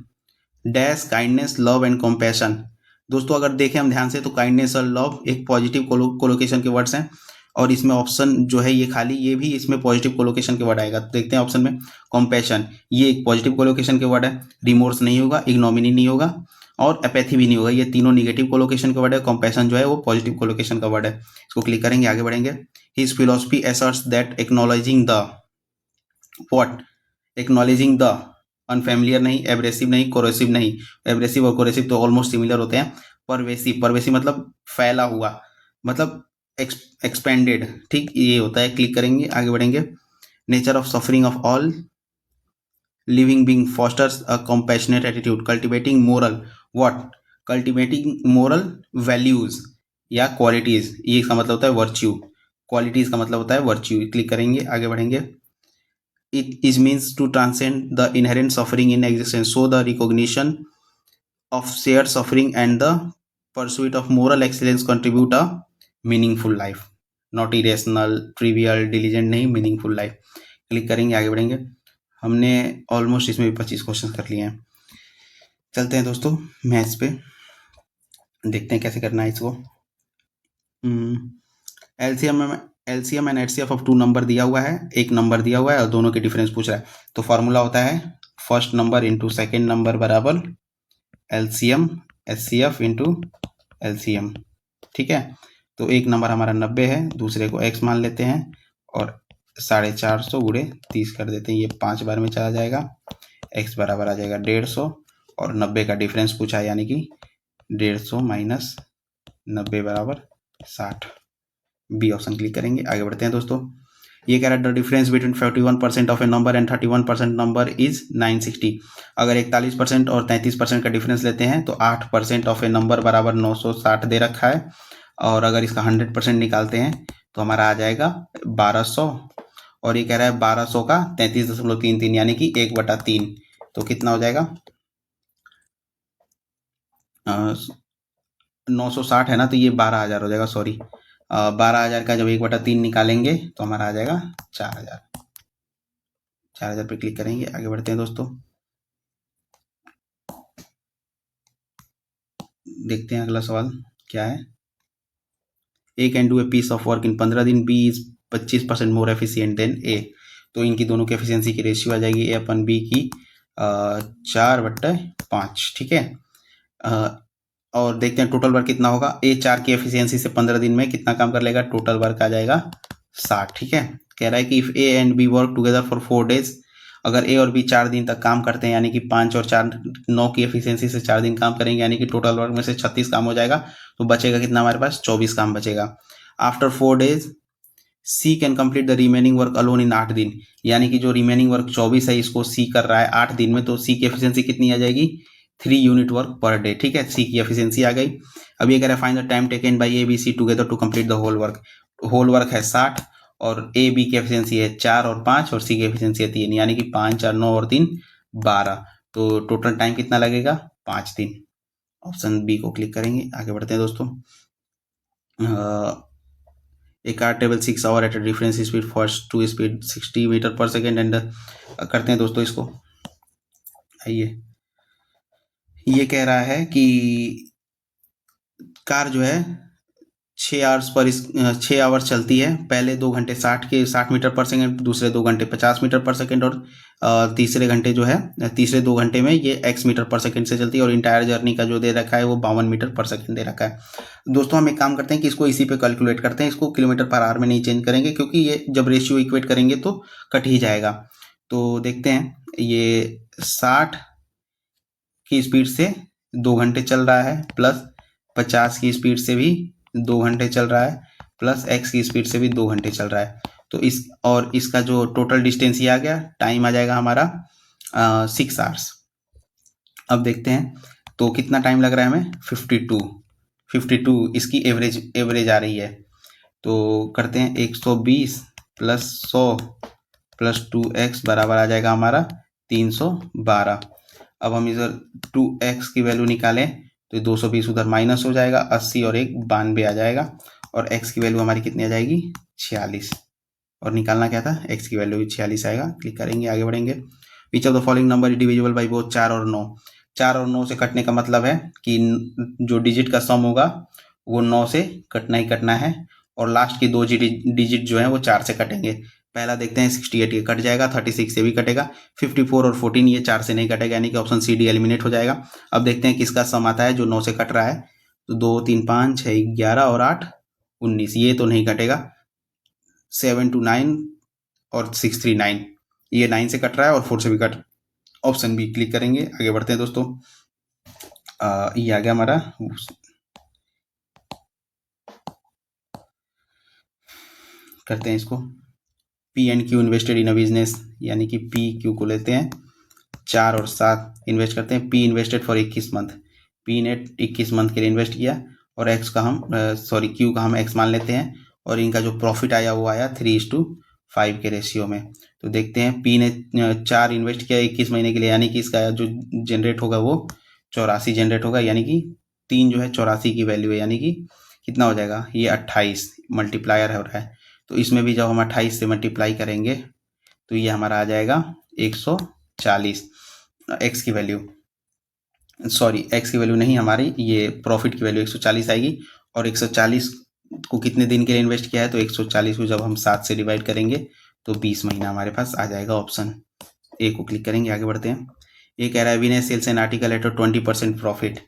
[SPEAKER 1] dash kindness love and compassion. दोस्तों अगर देखें हम ध्यान से तो काइंडनेस और लव एक पॉजिटिव कोलोकेशन के वर्ड्स हैं, और इसमें ऑप्शन जो है ये खाली, ये भी इसमें पॉजिटिव कोलोकेशन के वर्ड आएगा। तो देखते हैं ऑप्शन में कॉम्पैशन, ये एक पॉजिटिव कोलोकेशन के वर्ड है। रिमोर्स नहीं होगा, इग्नोमिनी नहीं होगा, और एपैथी भी नहीं होगा, ये तीनों निगेटिव कोलोकेशन का वर्ड है। कॉम्पैशन जो है वो पॉजिटिव कोलोकेशन का वर्ड है। इसको क्लिक करेंगे, आगे बढ़ेंगे। His philosophy assets that acknowledging the what, acknowledging the unfamiliar नहीं, एब्रेसिव नहीं, कोरेसिव नहीं। एब्रेसिव और कोरेसिव तो ऑलमोस्ट सिमिलर होते हैं। परवेसिव, परवेसिव मतलब फैला हुआ, मतलब एक्सपेंडेड, ठीक ये होता है। क्लिक करेंगे, आगे बढ़ेंगे। Nature of suffering of all living being fosters a compassionate attitude, cultivating moral what, cultivating moral values या क्वालिटीज, ये इसका मतलब होता है वर्च्यू। क्वालिटीज का मतलब होता है वर्च्यू। क्लिक करेंगे, आगे बढ़ेंगे। It is means to transcend the inherent suffering in existence. So the recognition of shared suffering and the pursuit of moral excellence contribute a meaningful life. Not irrational, trivial, diligent नहीं, meaningful life. Click करेंगे, आगे बढ़ेंगे। हमने almost इसमें भी 25 question कर लिए हैं। चलते हैं दोस्तों मैथ्स पे, देखते हैं कैसे करना है इसको। एलसीएम में LCM and HCF of two number दिया हुआ है, एक नंबर दिया हुआ है और दोनों के डिफरेंस पूछ रहा है। तो फॉर्मूला होता है first number into second number बराबर एलसीएम एचसीएफ इंटू एलसीएम। ठीक है, तो एक नंबर हमारा 90 है, दूसरे को x मान लेते हैं और 450 गुणे 30 कर देते हैं, ये 5 बार में चला जाएगा। x बराबर आ जाएगा 150 और 90 का डिफरेंस पूछा है, यानी कि 150 माइनस 90 बराबर 60। बी ऑप्शन क्लिक करेंगे, आगे बढ़ते हैं दोस्तों। ये कह रहा है the difference between 41% of A number and 31% number is 960। अगर 41% और 33% का डिफरेंस लेते हैं तो 8% ऑफ ए नंबर बराबर 960 दे रखा है, और अगर इसका 100% निकालते हैं तो हमारा आ जाएगा 1200, और ये कह रहा है 1200 का 33.33 यानी कि 1/3, तो कितना हो जाएगा 960 है ना, तो ये 12,000 हो जाएगा, सॉरी 12,000 का जब 1/3 निकालेंगे तो हमारा आ जाएगा 4,000 पे क्लिक करेंगे, आगे बढ़ते हैं दोस्तों। देखते हैं अगला सवाल क्या है। A can do a piece of work in 15 दिन, B is 25% more efficient than A. तो इनकी दोनों की एफिशिएंसी की रेशियो आ जाएगी ए अपन बी की 4/5। ठीक है, और देखते हैं टोटल वर्क कितना होगा। ए 4 की एफिशिएंसी से 15 दिन में कितना काम कर लेगा, टोटल वर्क आ जाएगा 60। ठीक है, कह रहा है कि if A and B work together for 4 days, अगर ए और बी 4 दिन तक काम करते हैं, यानी कि 5 और 4 9 की एफिशिएंसी से 4 दिन काम करेंगे, यानी कि टोटल वर्क में से 36 काम हो जाएगा, तो बचेगा कितना हमारे पास 24 काम बचेगा। After 4 days she can complete the remaining work alone in 8 दिन, यानी कि जो रिमेनिंग वर्क 24 है इसको सी कर रहा है 8 दिन में, तो सी की एफिशिएंसी कितनी आ जाएगी 3 यूनिट वर्क पर डे। ठीक है, सी की एफिशिएंसी आ गई। अब ये कह रहा है find the time taken by A B C together to complete the whole work. Whole work है 60 और ए बी की एफिशिएंसी है 4 और 5 और सी की एफिशिएंसी है 3, यानी कि 5 4 9 और 3 12, तो टोटल टाइम कितना लगेगा 5 दिन। ऑप्शन बी को क्लिक करेंगे, आगे बढ़ते हैं दोस्तों। a car travels 6 hours at a different speed, first to speed 60 metre पर सेकेंड एंड करते हैं दोस्तों इसको। आइए, ये कह रहा है कि कार जो है 6 आवर्स चलती है, पहले 2 घंटे 60 मीटर पर सेकेंड, दूसरे 2 घंटे 50 मीटर पर सेकेंड, और तीसरे घंटे जो है तीसरे 2 घंटे में ये x मीटर पर सेकेंड से चलती है, और इंटायर जर्नी का जो दे रखा है वो 52 मीटर पर सेकेंड दे रखा है। दोस्तों हम एक काम करते हैं कि इसको इसी पे कैलकुलेट करते हैं, इसको किलोमीटर पर आवर में नहीं चेंज करेंगे, क्योंकि ये जब रेशियो इक्वेट करेंगे तो कट ही जाएगा। तो देखते हैं, ये 60 की स्पीड से 2 घंटे चल रहा है, प्लस 50 की स्पीड से भी 2 घंटे चल रहा है, प्लस x की स्पीड से भी 2 घंटे चल रहा है, तो इस और इसका जो टोटल डिस्टेंस ये आ गया, टाइम आ जाएगा हमारा 6 आवर्स। अब देखते हैं तो कितना टाइम लग रहा है हमें 52 इसकी एवरेज आ रही है, तो करते हैं 120 प्लस 100 प्लस 2x बराबर आ जाएगा हमारा 312। अब हम इधर 2x की वैल्यू निकालें तो 220 उधर माइनस हो जाएगा, 80 और 1 92 आ जाएगा, और x की वैल्यू हमारी कितनी आ जाएगी 46, और निकालना क्या था x की वैल्यू भी 46 आएगा। क्लिक करेंगे, आगे बढ़ेंगे। विच of the following number is divisible by both 4 और 9। 4 और 9 से कटने का मतलब है कि जो डिजिट का सम होगा वो 9 से कटना ही कटना है, और लास्ट की 2 डिजिट जो है वो 4 से कटेंगे। पहला देखते हैं 68 ये कट जाएगा, 36 से भी कटेगा, 54 और 14 ये 4 से नहीं कटेगा, यानी कि ऑप्शन सी डी एलिमिनेट हो जाएगा। अब देखते हैं किसका सम आता है जो 9 से कट रहा है, तो 2 3 5 6 11 और 8 19, ये तो नहीं कटेगा। 7 2 9 और 6 3 9, ये 9 से कट रहा है और 4 से भी कट, ऑप्शन बी क्लिक करेंगे, आगे बढ़ते हैं दोस्तों। ये आ गया हमारा, करते हैं इसको। P and Q invested in a business, यानी कि पी क्यू को लेते हैं 4 और 7 इन्वेस्ट करते हैं। P invested for 21 month, P ने 21 मंथ के लिए इन्वेस्ट किया, और एक्स का हम क्यू का हम एक्स मान लेते हैं, और इनका जो प्रॉफिट आया वो आया 3:5 के रेशियो में। तो देखते हैं पी ने 4 इन्वेस्ट किया 21 महीने के लिए, यानी कि इसका जो जनरेट होगा वो 84 जनरेट होगा, यानी कि 3 जो है 84 की वैल्यू है, यानी कि कितना हो जाएगा ये 28 मल्टीप्लायर हो रहा है, तो इसमें भी जब हम 28 से मल्टीप्लाई करेंगे तो ये हमारा आ जाएगा 140। एक्स की वैल्यू नहीं, हमारी ये प्रॉफिट की वैल्यू 140 आएगी, और 140 को कितने दिन के लिए इन्वेस्ट किया है, तो 140 को जब हम 7 से डिवाइड करेंगे तो 20 महीना हमारे पास आ जाएगा। ऑप्शन ए को क्लिक करेंगे, आगे बढ़ते हैं। ये कह रहा है Vinay sells an article at 20% profit,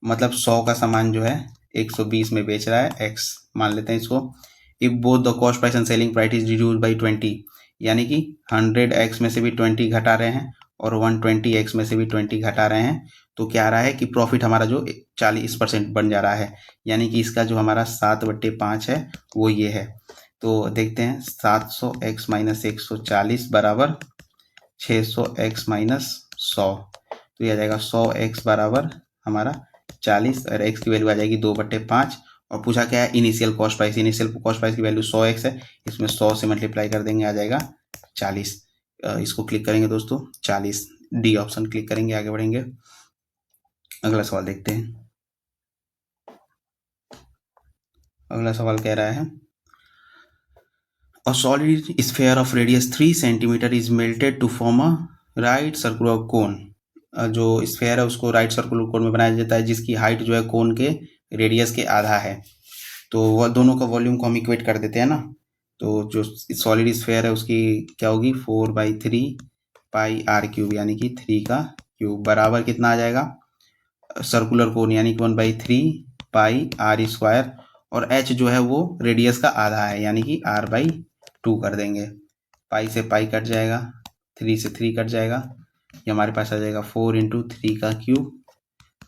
[SPEAKER 1] मतलब 100 का सामान जो है 120 में बेच रहा है, एक्स मान लेते हैं इसको। If both the cost price and selling price is reduce by 20, यानी कि 100x में से भी 20 घटा रहे हैं और 120x में से भी 20 घटा रहे हैं, तो क्या आ रहा है कि प्रॉफिट हमारा जो 40% बन जा रहा है, यानी कि इसका जो हमारा 7/5 है वो ये है। तो देखते हैं 700x माइनस 140 बराबर 600x माइनस 100, तो ये आ जाएगा 100x बराबर हमारा 40 और x की वैल्यू आ जाएगी 2/5। और पूछा क्या है, initial cost price, initial cost price की वैल्यू 100x है, इसमें 100 से मल्टीप्लाई कर देंगे, आ जाएगा 40। इसको क्लिक करेंगे दोस्तों, 40 डी ऑप्शन क्लिक करेंगे, आगे बढ़ेंगे। अगला सवाल देखते हैं। अगला सवाल कह रहा है A solid sphere of radius 3 cm is melted to form a right circular cone। जो स्फेयर है उसको राइट सर्कुलर कोन में बनाया जाता है, जिसकी हाइट जो है कोन के रेडियस के आधा है। तो वह दोनों का वॉल्यूम को हम इक्वेट कर देते हैं ना, तो जो सॉलिड स्फेयर है उसकी क्या होगी 4/3 पाई आर क्यूब, यानी कि 3 का क्यूब बराबर कितना आ जाएगा, सर्कुलर कोन यानी कि 1/3 पाई आर स्क्वायर, और एच जो है वो रेडियस का आधा है, यानी कि r/2 कर देंगे। पाई से पाई कट जाएगा, 3 से 3 कट जाएगा, ये हमारे पास आ जाएगा 4 × 3 का क्यूब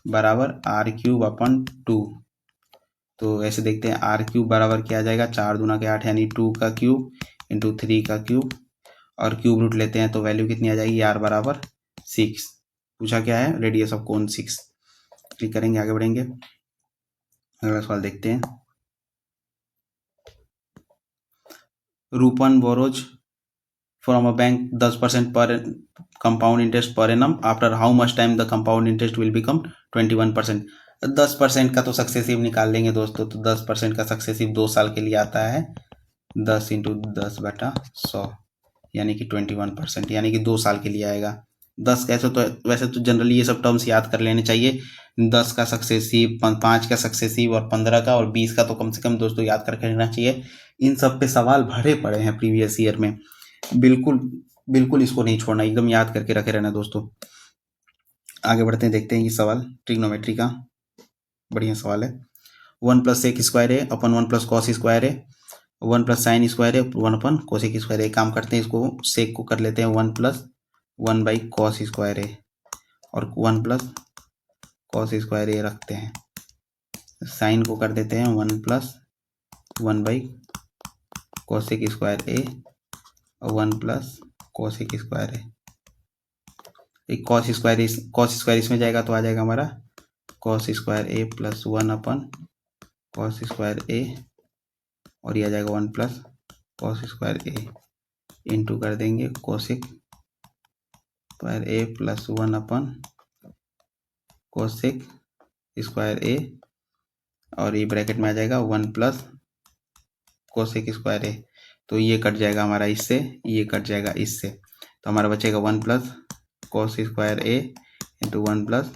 [SPEAKER 1] बराबर r³/2। तो ऐसे देखते हैं r³ बराबर क्या आ जाएगा, 4 दूना के 8 यानी 2 का क्यूब इंटू 3 का क्यूब, और क्यूब रूट लेते हैं तो वैल्यू कितनी आ जाएगी, r बराबर 6। पूछा क्या है, रेडियस ऑफ कोन 6। क्लिक करेंगे, आगे बढ़ेंगे। अगला सवाल देखते हैं। रूपन बोरोज फ्रॉम अ बैंक 10% पर compound interest per annum, after how much time the compound interest will become 21%। 10% का तो सक्सेसिव निकाल लेंगे दोस्तों, तो 10% का सक्सेसिव 2 साल के लिए आता है, 10 × 10/100 यानी कि 21%, यानी कि 2 साल के लिए आएगा। 10 कैसे, तो वैसे तो जनरली ये सब टर्म्स याद कर लेने चाहिए, 10 का सक्सेसिव, 5 का सक्सेसिव और 15 का और 20 का तो कम से कम दोस्तों याद करके रहना चाहिए। इन सब पे सवाल भरे पड़े हैं प्रीवियस ईयर में, बिल्कुल बिल्कुल इसको नहीं छोड़ना, एकदम याद करके रखे रहना दोस्तों। आगे बढ़ते हैं, देखते हैं ये सवाल ट्रिग्नोमेट्री का, बढ़िया सवाल है। 1 + sec स्क्वायर है अपन 1 + cos स्क्वायर है, 1 + sin स्क्वायर है 1 / cosec स्क्वायर है। काम करते हैं, इसको सेक को कर लेते हैं 1 + 1/cos स्क्वायर है, और 1 + cos स्क्वायर ए रखते हैं। साइन को कर देते हैं 1 + 1/cosec स्क्वायर ए और 1 + cosec स्क्वायर है। एक cos स्क्वायर इसमें जाएगा तो आ जाएगा हमारा cos स्क्वायर ए + 1/cos स्क्वायर ए, और ये आ जाएगा 1 + cos स्क्वायर ए इंटू कर देंगे cosec स्क्वायर ए + 1/cosec स्क्वायर ए, और ये ब्रैकेट में आ जाएगा 1 + cosec स्क्वायर ए। तो ये कट जाएगा हमारा इससे, ये कट जाएगा इससे, तो हमारा बचेगा 1 + cos स्क्वायर ए इंटू 1 +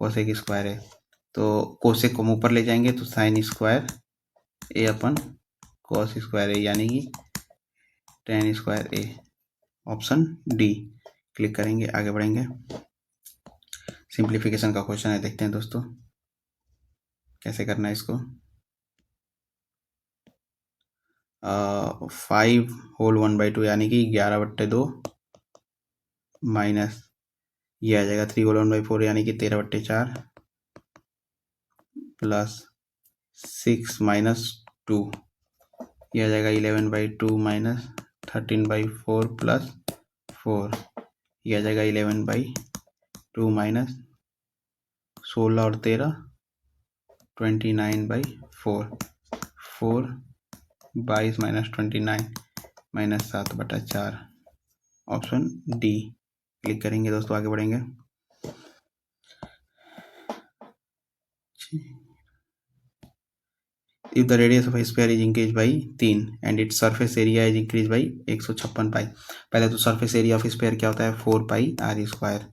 [SPEAKER 1] cosec स्क्वायर ए। तो cosec को हम ऊपर ले जाएंगे तो sin स्क्वायर ए अपन cos स्क्वायर ए, यानी कि tan स्क्वायर ए। ऑप्शन डी क्लिक करेंगे, आगे बढ़ेंगे। सिंप्लीफिकेशन का क्वेश्चन है, देखते हैं दोस्तों कैसे करना है इसको। 5 होल 1/2 यानी कि 11/2 माइनस ये आ जाएगा 3 होल 1/4 यानी कि 13/4 प्लस 6 - 2, ये आ जाएगा 11/2 माइनस 13/4 प्लस 4, ये आ जाएगा 11/2 माइनस 16 और 13 29/4, 4 22 minus 29 minus 7/4। Option D click करेंगे दोस्तों, आगे बढ़ेंगे। If the radius of a sphere is increased by 3 and its surface area is increased by 156 पाई। पहले तो सरफेस एरिया ऑफ स्फेयर क्या होता है 4πr²।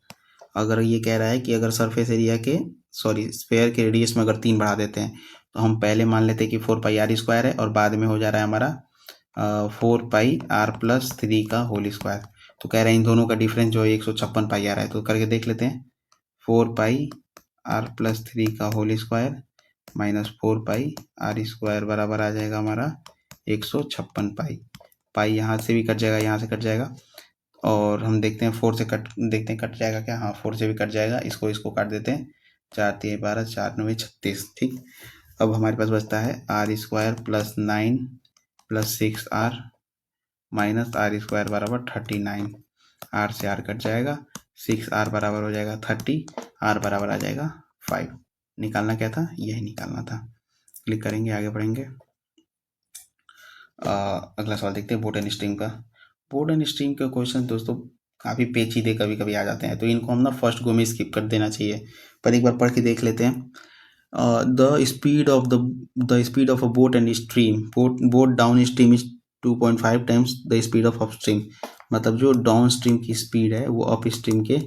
[SPEAKER 1] अगर ये कह रहा है कि अगर सरफेस एरिया के स्फेयर के रेडियस में अगर 3 बढ़ा देते हैं तो हम पहले मान लेते हैं कि 4πr² है और बाद में हो जा रहा है हमारा 4πr+3 का होल स्क्वायर। तो कह रहे हैं इन दोनों का डिफरेंस जो है 156 पाई आ रहा है। तो करके देख लेते हैं। 4πr+3 का होल स्क्वायर माइनस 4πr² बराबर आ जाएगा हमारा 156 पाई। पाई यहाँ से भी कट जाएगा, यहाँ से कट जाएगा, और हम देखते हैं 4 से देखते हैं कट जाएगा क्या। हाँ, 4 से भी कट जाएगा। इसको काट देते हैं। 4 3 12, 4 9 36। ठीक, अब हमारे पास बचता है r² + 9 + 6r माइनस r² बराबर 39। r से r कट जाएगा, 6r बराबर हो जाएगा 30, r बराबर आ जाएगा 5। निकालना क्या था, यही निकालना था। क्लिक करेंगे, आगे बढ़ेंगे। अगला सवाल देखते हैं बोर्ड एंड स्ट्रीम का। बोर्ड एंड स्ट्रीम के क्वेश्चन दोस्तों काफ़ी पेचीदे कभी कभी आ जाते हैं, तो इनको हम ना फर्स्ट गो में स्किप कर देना चाहिए, पर एक बार पढ़ के देख लेते हैं। The speed of a boat and stream, boat down stream is 2.5 times the speed of up stream. मतलब जो डाउन स्ट्रीम की स्पीड है वो अप स्ट्रीम के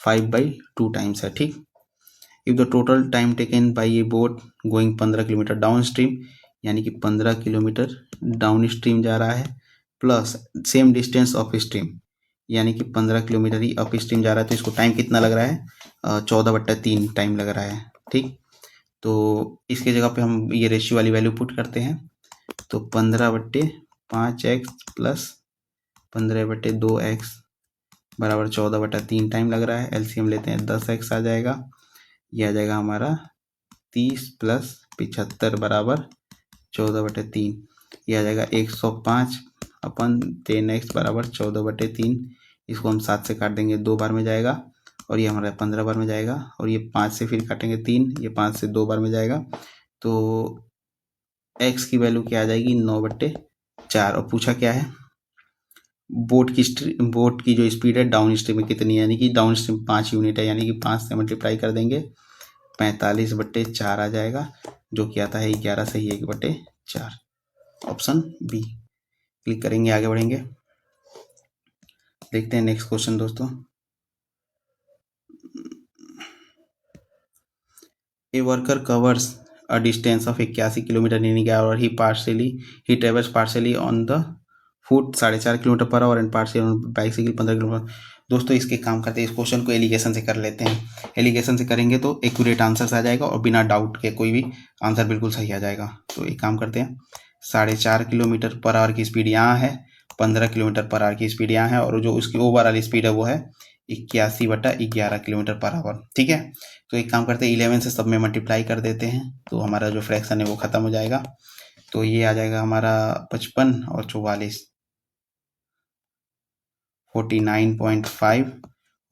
[SPEAKER 1] 5/2 टाइम्स है। ठीक, if the total time taken by A boat going 15 kilometre down stream, यानी कि 15 किलोमीटर डाउन स्ट्रीम जा रहा है, plus same distance up stream, यानी कि 15 किलोमीटर ही अप स्ट्रीम जा रहा है, तो इसको टाइम कितना लग रहा है, 14/3 टाइम लग रहा है। ठीक, तो इसके जगह पे हम ये रेशियो वाली वैल्यू पुट करते हैं, तो 15/5x प्लस 15/2x बराबर 14/3 टाइम लग रहा है। एलसीएम लेते हैं, 10x आ जाएगा। यह आ जाएगा हमारा 30 + 75 बराबर 14/3। यह आ जाएगा 105/10x बराबर 14/3। इसको हम 7 से काट देंगे, 2 बार में जाएगा, और ये हमारा 15 बार में जाएगा, और ये 5 से फिर काटेंगे 3, ये 5 से 2 बार में जाएगा, तो x की वैल्यू क्या आ जाएगी, 9/4। और पूछा क्या है, बोट की जो स्पीड है डाउन स्ट्रीम में कितनी है, यानी कि डाउन स्ट्रीम 5 यूनिट है, यानी कि 5 से मल्टीप्लाई कर देंगे, 45/4 आ जाएगा, जो कि आता है 11 सही 1/4, ऑप्शन बी। क्लिक करेंगे, आगे बढ़ेंगे, देखते हैं नेक्स्ट क्वेश्चन दोस्तों। A worker covers a distance of 81 kilometre in hour, he travels partially on the foot 4.5 kilometre per hour and partially on bicycle 15 kilometre. दोस्तों इसके काम करते हैं, इस क्वेश्चन को एलिगेशन से कर लेते हैं। एलिगेशन से करेंगे तो एक्यूरेट आंसर आ जाएगा, और बिना डाउट के कोई भी आंसर बिल्कुल सही आ जाएगा। तो एक काम करते हैं, 4.5 किलोमीटर पर आवर की स्पीड यहाँ है, 15 किलोमीटर पर आवर की स्पीड यहाँ है, और जो उसकी ओवरऑल स्पीड है वो है 81/11 किलोमीटर पर आवर। ठीक है, तो एक काम करते हैं, 11 से सब में मल्टीप्लाई कर देते हैं, तो हमारा जो फ्रैक्शन है वो खत्म हो जाएगा। तो ये आ जाएगा हमारा 55 और 44, 49.5,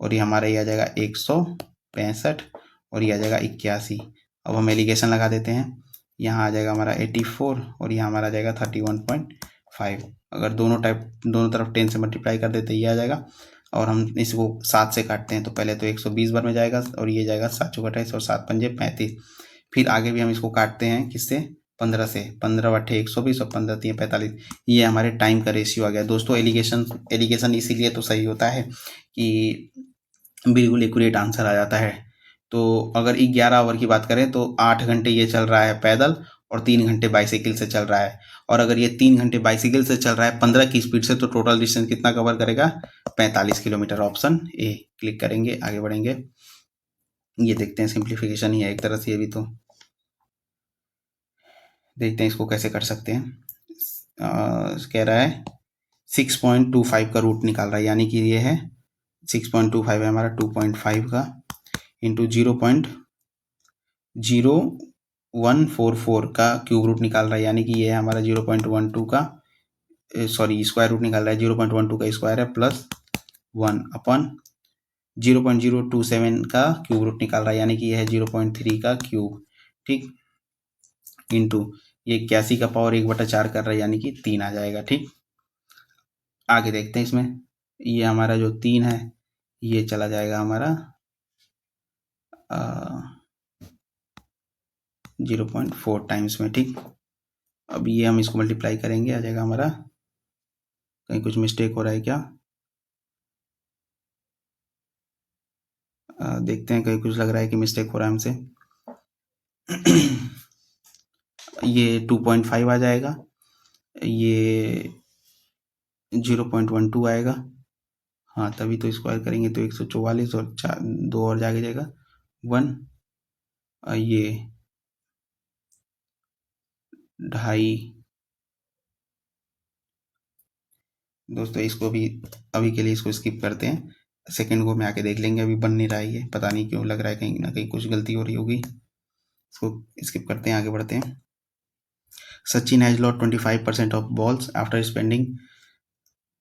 [SPEAKER 1] और ये हमारा ये आ जाएगा 165, और ये आ जाएगा 81। अब हम एलिगेशन लगा देते हैं, यहाँ आ जाएगा हमारा 84, और यहाँ हमारा आ जाएगा 31.5। अगर दोनों तरफ 10 से मल्टीप्लाई कर देते ये आ जाएगा, और हम इसको 7 से काटते हैं, तो पहले तो 120 बार में जाएगा, और ये जाएगा 7 चौक 28 और 7 पंजे 35। फिर आगे भी हम इसको काटते हैं किससे, 15 से, 15/120 और 15 3 45। ये हमारे टाइम का रेशियो आ गया दोस्तों। एलिगेशन इसीलिए तो सही होता है कि बिल्कुल एक्यूरेट आंसर आ जाता है। तो अगर 11 आवर की बात करें तो 8 घंटे ये चल रहा है पैदल, और 3 घंटे बाइसाइकिल से चल रहा है, और अगर ये 3 घंटे बाइसाइकिल से चल रहा है 15 की स्पीड से, तो टोटल डिस्टेंस कितना कवर करेगा, 45 किलोमीटर, ऑप्शन ए। क्लिक करेंगे, आगे बढ़ेंगे, ये देखते हैं, सिंप्लीफिकेशन ही है एक तरह से ये भी, तो देखते हैं इसको कैसे कर सकते हैं। कह रहा है 6.25 का रूट निकाल रहा है, यानी कि ये है 6.25 है हमारा 2.5 का, इंटू 0.0144 का क्यूब रूट निकाल रहा है, यानी कि ये है हमारा 0.12 का, सॉरी स्क्वायर रूट निकाल रहा है, 0.12 का स्क्वायर है, प्लस 1/0.027 का क्यूब रूट निकाल रहा है, यानी कि यह है 0.3 का क्यूब। ठीक, इंटू ये 81 का पावर 1/4 कर रहा है, यानी कि 3 आ जाएगा। ठीक, आगे देखते हैं इसमें, ये हमारा जो 3 है ये चला जाएगा हमारा 0.4 टाइम्स में। ठीक, अब ये हम इसको मल्टीप्लाई करेंगे, आ जाएगा हमारा, कहीं कुछ मिस्टेक हो रहा है क्या, देखते हैं, कहीं कुछ लग रहा है कि मिस्टेक हो रहा है हमसे। ये 2.5 आ जाएगा, ये 0.12 आएगा। हाँ, तभी तो स्क्वायर करेंगे तो 144 और 4 2 और जाके जाएगा 1, ये 2.5। दोस्तों इसको भी अभी के लिए इसको स्किप करते हैं, सेकंड गो में आके देख लेंगे। अभी बन नहीं रहा है ये, पता नहीं क्यों, लग रहा है कहीं ना कहीं कुछ गलती हो रही होगी। इसको स्किप करते हैं, आगे बढ़ते हैं। Sachin has lost 25% of balls after spending.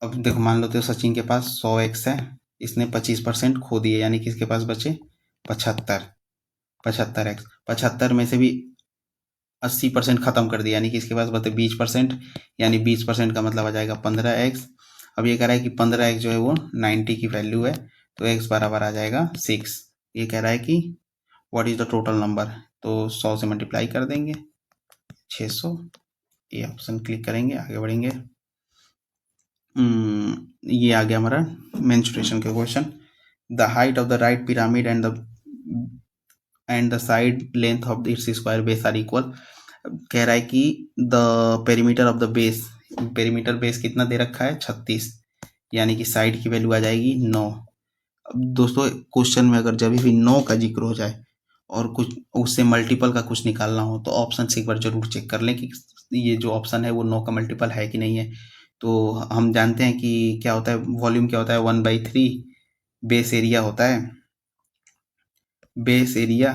[SPEAKER 1] अब देखो, मान लो तो सचिन के पास 100x है, इसने 25% खो दिए, यानी कि इसके पास बचे 75। 75x, 75 में से भी 80% खत्म कर दिया, यानी कि इसके पास बचे 20%, यानी 20% का मतलब आ जाएगा 15x। अब ये कह रहा है कि 15x जो है वो 90 की वैल्यू है, तो x बराबर आ जाएगा 6। ये कह रहा है कि what is the total number, तो 100 से मल्टीप्लाई कर देंगे 600, ये ऑप्शन क्लिक करेंगे, आगे बढ़ेंगे। ये आ गया हमारा मेंस्ट्रुएशन का question. The height of the right pyramid and the side length of its square base are equal. कह रहा है कि the perimeter of the base, perimeter base कितना दे रखा है 36, यानी कि साइड की वैल्यू आ जाएगी 9। अब दोस्तों क्वेश्चन में अगर जब भी 9 का जिक्र हो जाए और कुछ उससे मल्टीपल का कुछ निकालना हो तो ऑप्शन से एक बार जरूर चेक कर लें कि ये जो ऑप्शन है वो 9 का मल्टीपल है कि नहीं है। तो हम जानते हैं कि क्या होता है, वॉल्यूम क्या होता है, 1/3 बेस एरिया होता है, base area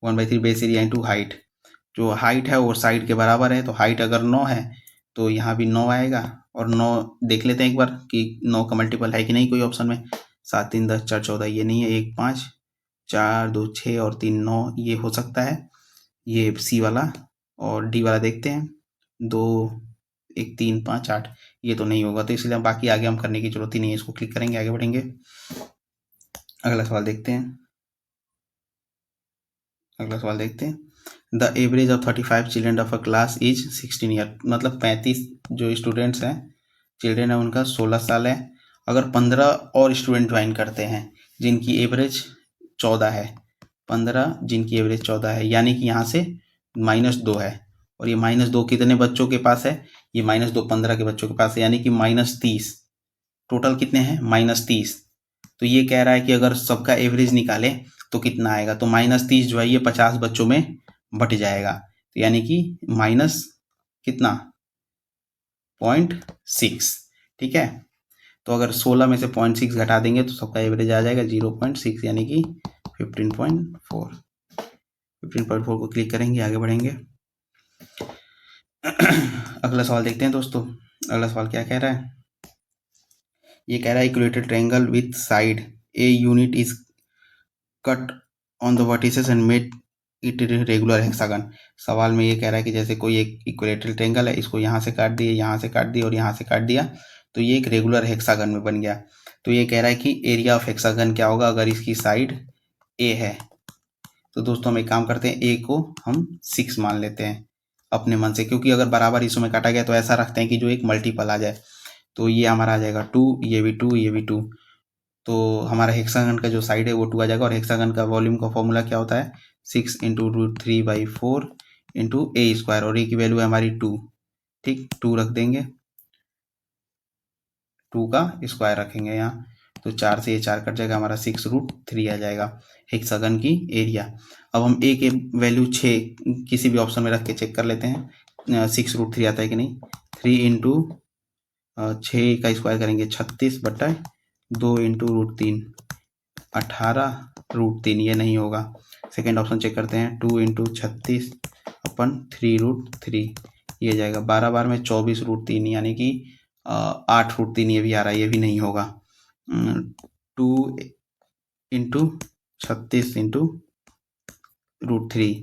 [SPEAKER 1] 1/3 base area into height. जो हाइट है वो साइड के बराबर है, तो हाइट अगर 9 है तो यहाँ भी 9 आएगा। और 9 देख लेते हैं एक बार कि 9 का मल्टीपल है कि नहीं कोई ऑप्शन में। 7 3 10 4 14, ये नहीं है। 1 5 4 2 6 और 3 9, ये हो सकता है, ये सी वाला। और डी वाला देखते हैं, 2 1 3 5 8, ये तो नहीं होगा, तो इसलिए बाकी आगे हम करने की जरूरत ही नहीं है, इसको क्लिक करेंगे, आगे बढ़ेंगे। अगला सवाल देखते हैं, अगला सवाल देखते हैं। The average of 35 children of a class is 16 year, मतलब 35 जो स्टूडेंट्स हैं, चिल्ड्रेन है, उनका 16 साल है। अगर 15 और स्टूडेंट ज्वाइन करते हैं जिनकी एवरेज 14 है, 15 जिनकी एवरेज 14 है, यानी कि यहाँ से -2 है, और ये -2 कितने बच्चों के पास है, ये -2 15 के बच्चों के पास है, यानी कि -30। टोटल कितने हैं, -30। तो ये कह रहा है कि अगर सबका एवरेज निकाले तो कितना आएगा, तो -30 जो है ये 50 बच्चों में बट जाएगा, तो यानी कि माइनस कितना 0.6। ठीक है, तो अगर 16 में से 0.6 घटा देंगे तो सबका एवरेज आ जाएगा 0.6, यानी कि 15.4। 15.4 को क्लिक करेंगे, आगे बढ़ेंगे। अगला सवाल देखते हैं दोस्तों। अगला सवाल क्या कह रहा है, ये कह रहा है equated triangle with side a unit is cut on the vertices and made it regular hexagon. सवाल में ये कह रहा है कि जैसे कोई एक इक्विलेटरल ट्रायंगल है, इसको यहाँ से काट दिए, यहाँ से काट दिए और यहाँ से काट दिया, तो ये एक रेगुलर हेक्सागन में बन गया। तो ये कह रहा है कि एरिया ऑफ हेक्सागन क्या होगा अगर इसकी साइड ए है। तो दोस्तों हम एक काम करते हैं, ए को हम 6 मान लेते हैं अपने मन से, क्योंकि अगर बराबर हिस्सों में काटा गया तो ऐसा रखते हैं कि जो एक मल्टीपल आ जाए। तो ये हमारा आ जाएगा 2, ये भी 2, ये भी 2। तो हमारा हेक्सागन का जो साइड है वो 2 आ जाएगा। और हेक्सागन का वॉल्यूम का फॉर्मूला क्या होता है, 6 इंटू √3/4 इंटू ए स्क्वायर, और ए की वैल्यू है हमारी 2। ठीक, 2 रख देंगे, 2 का स्क्वायर रखेंगे यहाँ, तो 4 से ये 4 कट जाएगा, हमारा 6√3 आ जाएगा हेक्सागन की एरिया। अब हम ए के वैल्यू 6 किसी भी ऑप्शन में रख के चेक कर लेते हैं 6√3 आता है कि नहीं। 3 इंटू 6 का स्क्वायर करेंगे 36/2 इंटू √3 18√3, ये नहीं होगा। सेकेंड ऑप्शन चेक करते हैं, 2 इंटू 36/3√3, ये जाएगा 12 बार में 24√3, यानी कि 8√3, ये भी आ रहा है, ये भी नहीं होगा। 2 इंटू 36 इंटू √3,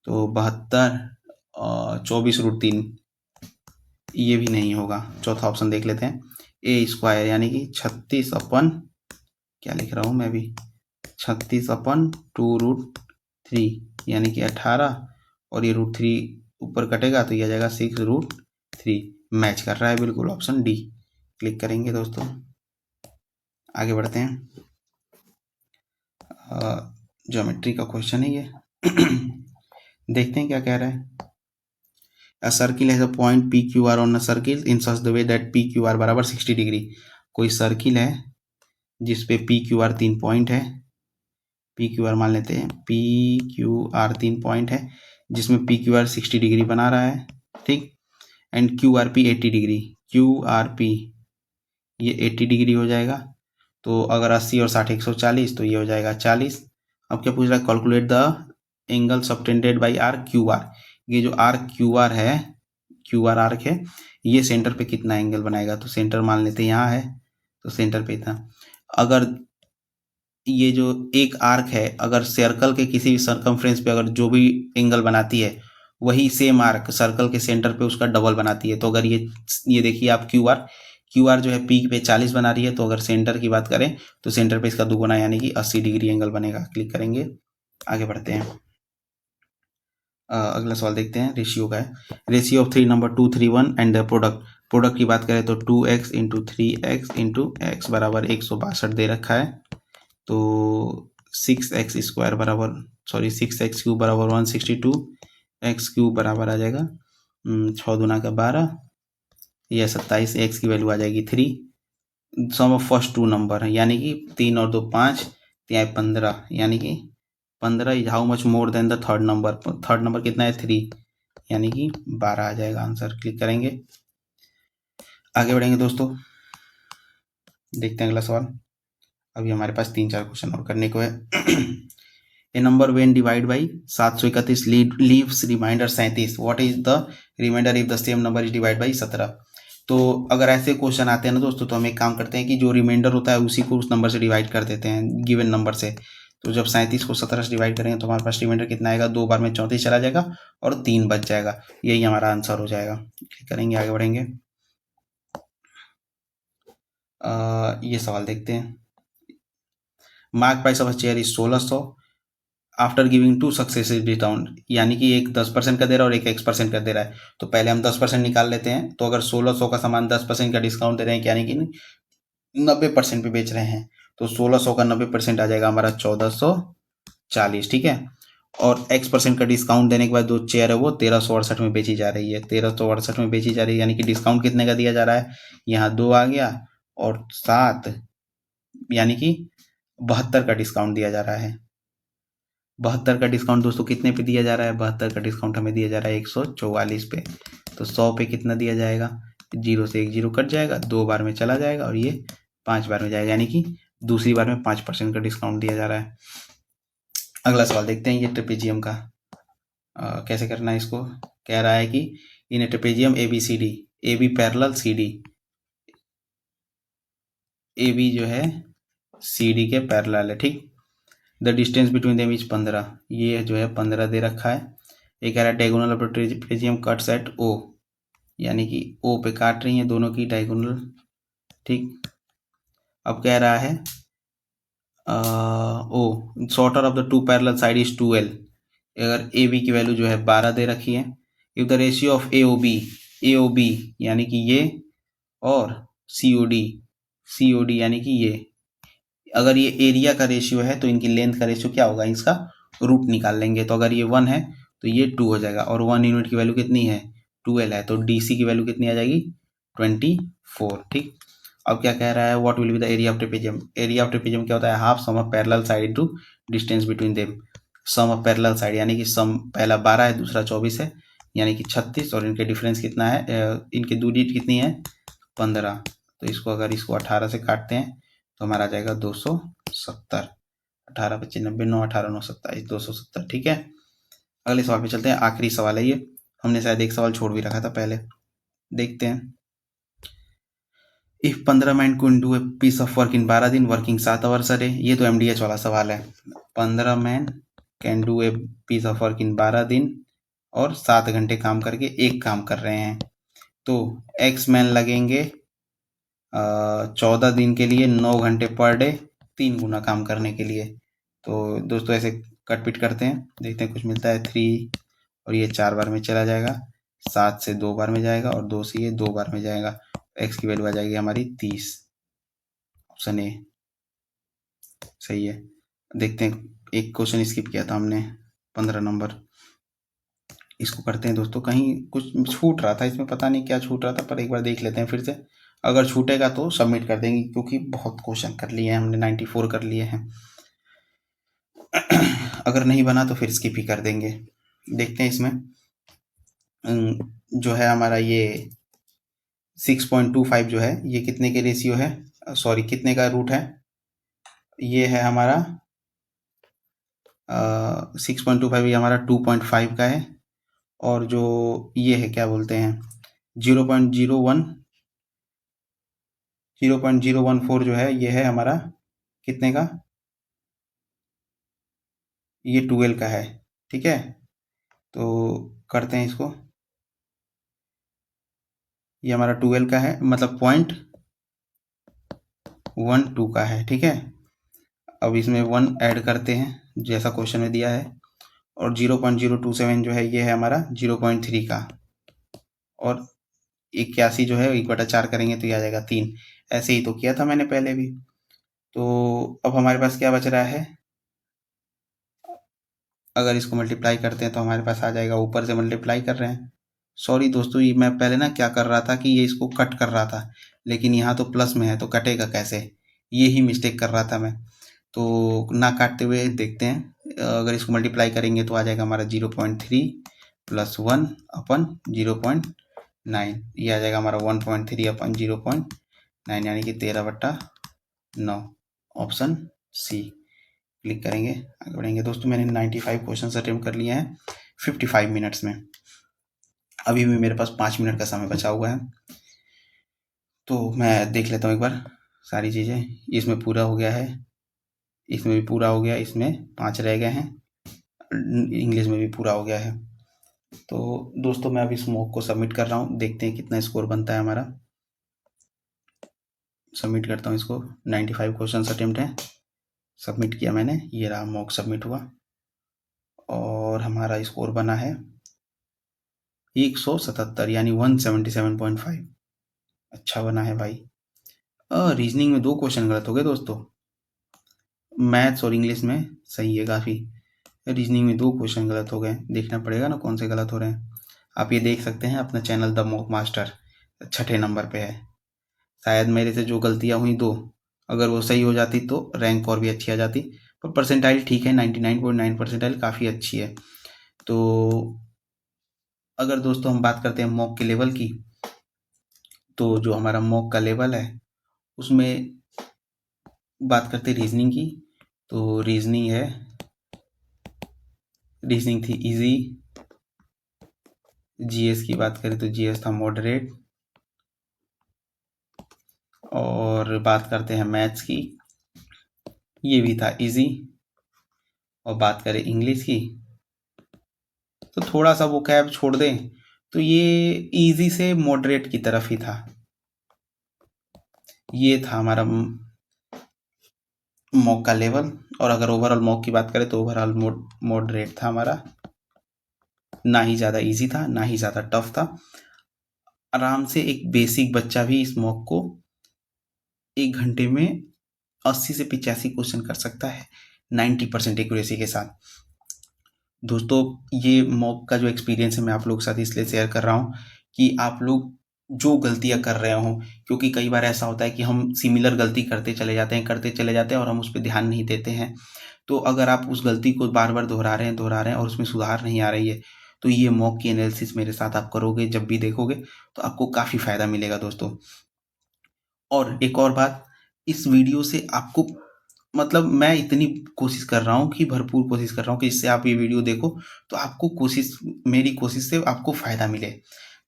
[SPEAKER 1] तो 72, 24√3, ये भी नहीं होगा। चौथा ऑप्शन देख लेते हैं, ए स्क्वायर, यानी कि 36 अपन, क्या लिख रहा हूँ मैं भी, 36/2√3, यानी कि 18, और ये √3 ऊपर कटेगा तो ये आ जाएगा 6√3। मैच कर रहा है बिल्कुल, ऑप्शन डी। क्लिक करेंगे दोस्तों, आगे बढ़ते हैं। ज्योमेट्री का क्वेश्चन है ये। देखते हैं क्या कह रहा है। अ circle has a point P Q R on a circle in such the way that P Q R बराबर 60 डिग्री। कोई सर्किल है जिस पे पी क्यू आर 3 पॉइंट है, पी क्यू आर मान लेते हैं, पी क्यू आर 3 पॉइंट है जिसमें पी क्यू आर 60 डिग्री बना रहा है, ठीक। And Q R P 80 degree, Q R P ये 80 डिग्री हो जाएगा। तो अगर 80 और 60 140 तो ये हो जाएगा 40। अब क्या पूछ रहा है, calculate the angle subtended by R Q R. ये जो आर क्यू आर है, क्यू आर आर्क है, ये सेंटर पे कितना एंगल बनाएगा। तो सेंटर मान लेते हैं यहाँ है, तो सेंटर पे इतना। अगर ये जो एक आर्क है अगर सर्कल के किसी भी सर्कमफ्रेंस पे अगर जो भी एंगल बनाती है वही सेम आर्क सर्कल के सेंटर पे उसका डबल बनाती है। तो अगर ये देखिए आप क्यू आर जो है पी पे 40 बना रही है, तो अगर सेंटर की बात करें तो सेंटर पे इसका दुगुना यानी कि 80 डिग्री एंगल बनेगा। क्लिक करेंगे, आगे बढ़ते हैं। अगला सवाल देखते हैं, रेशियो का है। Ratio of 3 number 2 3 1 and the product की बात करें तो 2x into 3x into x बराबर 162 दे रखा है। तो 6x स्क्वायर बराबर 6x क्यूब बराबर 162, एक्स क्यूब बराबर आ जाएगा 6 दूना का 12 या 27, एक्स की वैल्यू आ जाएगी 3। सम ऑफ फर्स्ट टू नंबर है यानी कि 3 और 2 5, 15 यानी कि 15 is how much more than the third number. Third number कितना है 3 यानी कि 12 आ जाएगा आंसर। क्लिक करेंगे, आगे बढ़ेंगे दोस्तों, देखते हैं अगला सवाल। अभी हमारे पास 3-4 क्वेश्चन और करने को है। A number when divide by 731 leaves remainder 37, what is the remainder if the same number is divide by 17। तो अगर ऐसे क्वेश्चन आते हैं ना दोस्तों, तो हम एक काम करते हैं कि जो रिमाइंडर होता है उसी को उस नंबर से डिवाइड कर देते हैं गिवन नंबर से। तो जब 37 को 17 से डिवाइड करेंगे तो हमारे पास रिमाइंडर कितना आएगा, 2 बार में 34 चला जाएगा और 3 बच जाएगा। यही हमारा आंसर हो जाएगा। क्लिक करेंगे, आगे बढ़ेंगे। ये सवाल देखते हैं। Mark price of chair is 1600 after giving 2 successive discount, यानी कि एक 10% का दे रहा है और एक X% का दे रहा है। तो पहले हम 10% निकाल लेते हैं। तो अगर 1600 का सामान 10% का डिस्काउंट दे रहे हैं यानी कि 90% पे बेच रहे हैं, तो 1600 का 90% आ जाएगा हमारा 1440, ठीक है। और X% का डिस्काउंट देने के बाद जो चेयर है वो 1368 में बेची जा रही है, 1368 में बेची जा रही है, यानी कि डिस्काउंट कितने का दिया जा रहा है, यहाँ 2 आ गया और 7 यानी कि 72 का डिस्काउंट दिया जा रहा है। 72 का डिस्काउंट दोस्तों कितने पे दिया जा रहा है, 72 का डिस्काउंट हमें दिया जा रहा है 144 पे। तो 100 पे कितना दिया जाएगा, 0 से 1 0 कट जाएगा, 2 बार में चला जाएगा और ये 5 बार में जाएगा, यानी कि दूसरी बार में 5% का डिस्काउंट दिया जा रहा है। अगला सवाल देखते हैं, ये ट्रेपेजियम का कैसे करना है इसको। कह रहा है कि in a trapezium A B C D, A B parallel C D, A B जो है सी डी के पैरेलल है, ठीक। The distance between them is 15, ये जो है 15 दे रखा है। ये कह रहा है diagonal of trapezium cuts at O, यानी कि ओ पे काट रही हैं दोनों की डायगोनल, ठीक। अब कह रहा है O shorter of the two parallel side is 2l, अगर ए बी की वैल्यू जो है 12 दे रखी है। If the ratio of A O B यानी कि ये और सी ओ डी यानी कि ये, अगर ये एरिया का रेशियो है तो इनकी लेंथ का रेशियो क्या होगा, इसका रूट निकाल लेंगे। तो अगर ये 1 है तो ये 2 हो जाएगा और 1 यूनिट की वैल्यू कितनी है 12 है, तो डी सी की वैल्यू कितनी आ जाएगी 24, ठीक। अब क्या कह रहा है, what will be the area of trapezium. Area of trapezium क्या होता है, half sum of parallel side to distance between them. Sum of parallel side यानी कि सम पहला 12 है दूसरा 24 है, यानी कि 36, और इनके डिफरेंस कितना है, इनकी दूरी कितनी है 15। तो इसको अगर इसको 18 से काटते हैं तो हमारा आ जाएगा 270। 18 25 90 9 18 9 27 270, ठीक है। अगले सवाल पे चलते हैं, आखिरी सवाल है ये, हमने शायद एक सवाल छोड़ भी रखा था पहले, देखते हैं। If 15 man could do a piece of work in 12 दिन वर्किंग 7 आवर्स अ डे, ये तो एमडीएच वाला सवाल है। 15 man can do a piece of work in 12 दिन और 7 घंटे काम करके एक काम कर रहे हैं, तो एक्स मैन लगेंगे 14 दिन के लिए 9 घंटे पर डे, 3 गुना काम करने के लिए। तो दोस्तों ऐसे कट-पिट करते हैं, देखते हैं कुछ मिलता है 3 और ये 4 बार में चला जाएगा, 7 से 2 बार में जाएगा और 2 से ये 2 बार में जाएगा। एक्स की वैल्यू आ जाएगी हमारी 30, ऑप्शन ए सही है। देखते हैं, एक क्वेश्चन स्किप किया था हमने 15 नंबर, इसको करते हैं दोस्तों, कहीं कुछ छूट रहा था इसमें, पता नहीं क्या छूट रहा था, पर एक बार देख लेते हैं फिर से। अगर छूटेगा तो सबमिट कर देंगे, क्योंकि बहुत क्वेश्चन कर लिए हैं हमने, 94 कर लिए हैं। अगर नहीं बना तो फिर स्किप ही कर देंगे। देखते हैं इसमें जो है हमारा ये 6.25 जो है ये कितने के रेशियो है, सॉरी कितने का रूट है, ये है हमारा 6.25, ये हमारा 2.5 का है। और जो ये है क्या बोलते हैं 0.014 जो है ये है हमारा कितने का, ये 12 का है। ठीक है, तो करते हैं इसको, ये हमारा 12 का है, मतलब 0.12 का है। ठीक है, अब इसमें 1 ऐड करते हैं जैसा क्वेश्चन में दिया है, और 0.027 जो है ये है हमारा 0.3 का, और 81 जो है 1/4 करेंगे तो ये आ जाएगा 3। ऐसे ही तो किया था मैंने पहले भी। तो अब हमारे पास क्या बच रहा है, अगर इसको मल्टीप्लाई करते हैं तो हमारे पास आ जाएगा, ऊपर से मल्टीप्लाई कर रहे हैं, सॉरी दोस्तों ये मैं पहले ना क्या कर रहा था कि ये इसको कट कर रहा था, लेकिन यहाँ तो प्लस में है तो कटेगा कैसे, ये ही मिस्टेक कर रहा था मैं। तो ना काटते हुए देखते हैं, अगर इसको मल्टीप्लाई करेंगे तो आ जाएगा हमारा 0.3 प्लस 1/0.9, ये आ जाएगा हमारा 1.3/0.9, यानी कि 13/9, ऑप्शन सी। क्लिक करेंगे, आगे बढ़ेंगे दोस्तों। मैंने 95 क्वेश्चन अटेम्प्ट कर लिए हैं 55 मिनट्स में। अभी भी मेरे पास 5 मिनट का समय बचा हुआ है, तो मैं देख लेता हूँ एक बार सारी चीज़ें। इसमें पूरा हो गया है, इसमें भी पूरा हो गया, इसमें 5 रह गए हैं, इंग्लिश में भी पूरा हो गया है। तो दोस्तों मैं अभी इस मॉक को सबमिट कर रहा हूँ, देखते हैं कितना स्कोर बनता है हमारा। सबमिट करता हूँ इसको, 95 क्वेश्चन अटेम्प्ट हैं, सबमिट किया मैंने, ये रहा मॉक सबमिट हुआ, और हमारा स्कोर बना है 177, यानी 177.5। अच्छा बना है भाई। रीजनिंग में 2 क्वेश्चन गलत हो गए दोस्तों, मैथ्स और इंग्लिश में सही है काफ़ी, रीजनिंग में 2 क्वेश्चन गलत हो गए। देखना पड़ेगा ना कौन से गलत हो रहे हैं। आप ये देख सकते हैं अपना चैनल द मॉक मास्टर 6ठे नंबर पे है। शायद मेरे से जो गलतियाँ हुई 2, अगर वो सही हो जाती तो रैंक और भी अच्छी आ जाती, पर परसेंटाइल ठीक है, 99.9 परसेंटाइल काफ़ी अच्छी है। तो अगर दोस्तों हम बात करते हैं मॉक के लेवल की, तो जो हमारा मॉक का लेवल है उसमें बात करते हैं रीजनिंग की, तो रीजनिंग है, रीजनिंग थी इजी। जीएस की बात करें तो जीएस था मॉडरेट, और बात करते हैं मैथ्स की, ये भी था इजी। और बात करें इंग्लिश की तो थोड़ा सा वो कैब छोड़ दें तो ये इजी से मॉडरेट की तरफ ही था। ये था हमारा मॉक का लेवल, और अगर ओवरऑल मॉक की बात करें तो ओवरऑल मॉडरेट था हमारा, ना ही ज़्यादा इजी था ना ही ज़्यादा टफ था। आराम से एक बेसिक बच्चा भी इस मॉक को 1 घंटे में 80 से 85 क्वेश्चन कर सकता है 90% एक्यूरेसी के साथ। दोस्तों ये मॉक का जो एक्सपीरियंस है मैं आप लोगों के साथ इसलिए शेयर कर रहा हूँ कि आप लोग जो गलतियाँ कर रहे हों, क्योंकि कई बार ऐसा होता है कि हम सिमिलर गलती करते चले जाते हैं और हम उस पर ध्यान नहीं देते हैं। तो अगर आप उस गलती को बार बार दोहरा रहे हैं और उसमें सुधार नहीं आ रही है, तो ये मॉक की एनालिसिस मेरे साथ आप करोगे, जब भी देखोगे तो आपको काफ़ी फ़ायदा मिलेगा दोस्तों। और एक और बात, इस वीडियो से आपको, मतलब मैं इतनी कोशिश कर रहा हूँ कि भरपूर कोशिश कर रहा हूँ कि इससे आप ये वीडियो देखो तो आपको मेरी कोशिश से आपको फ़ायदा मिले।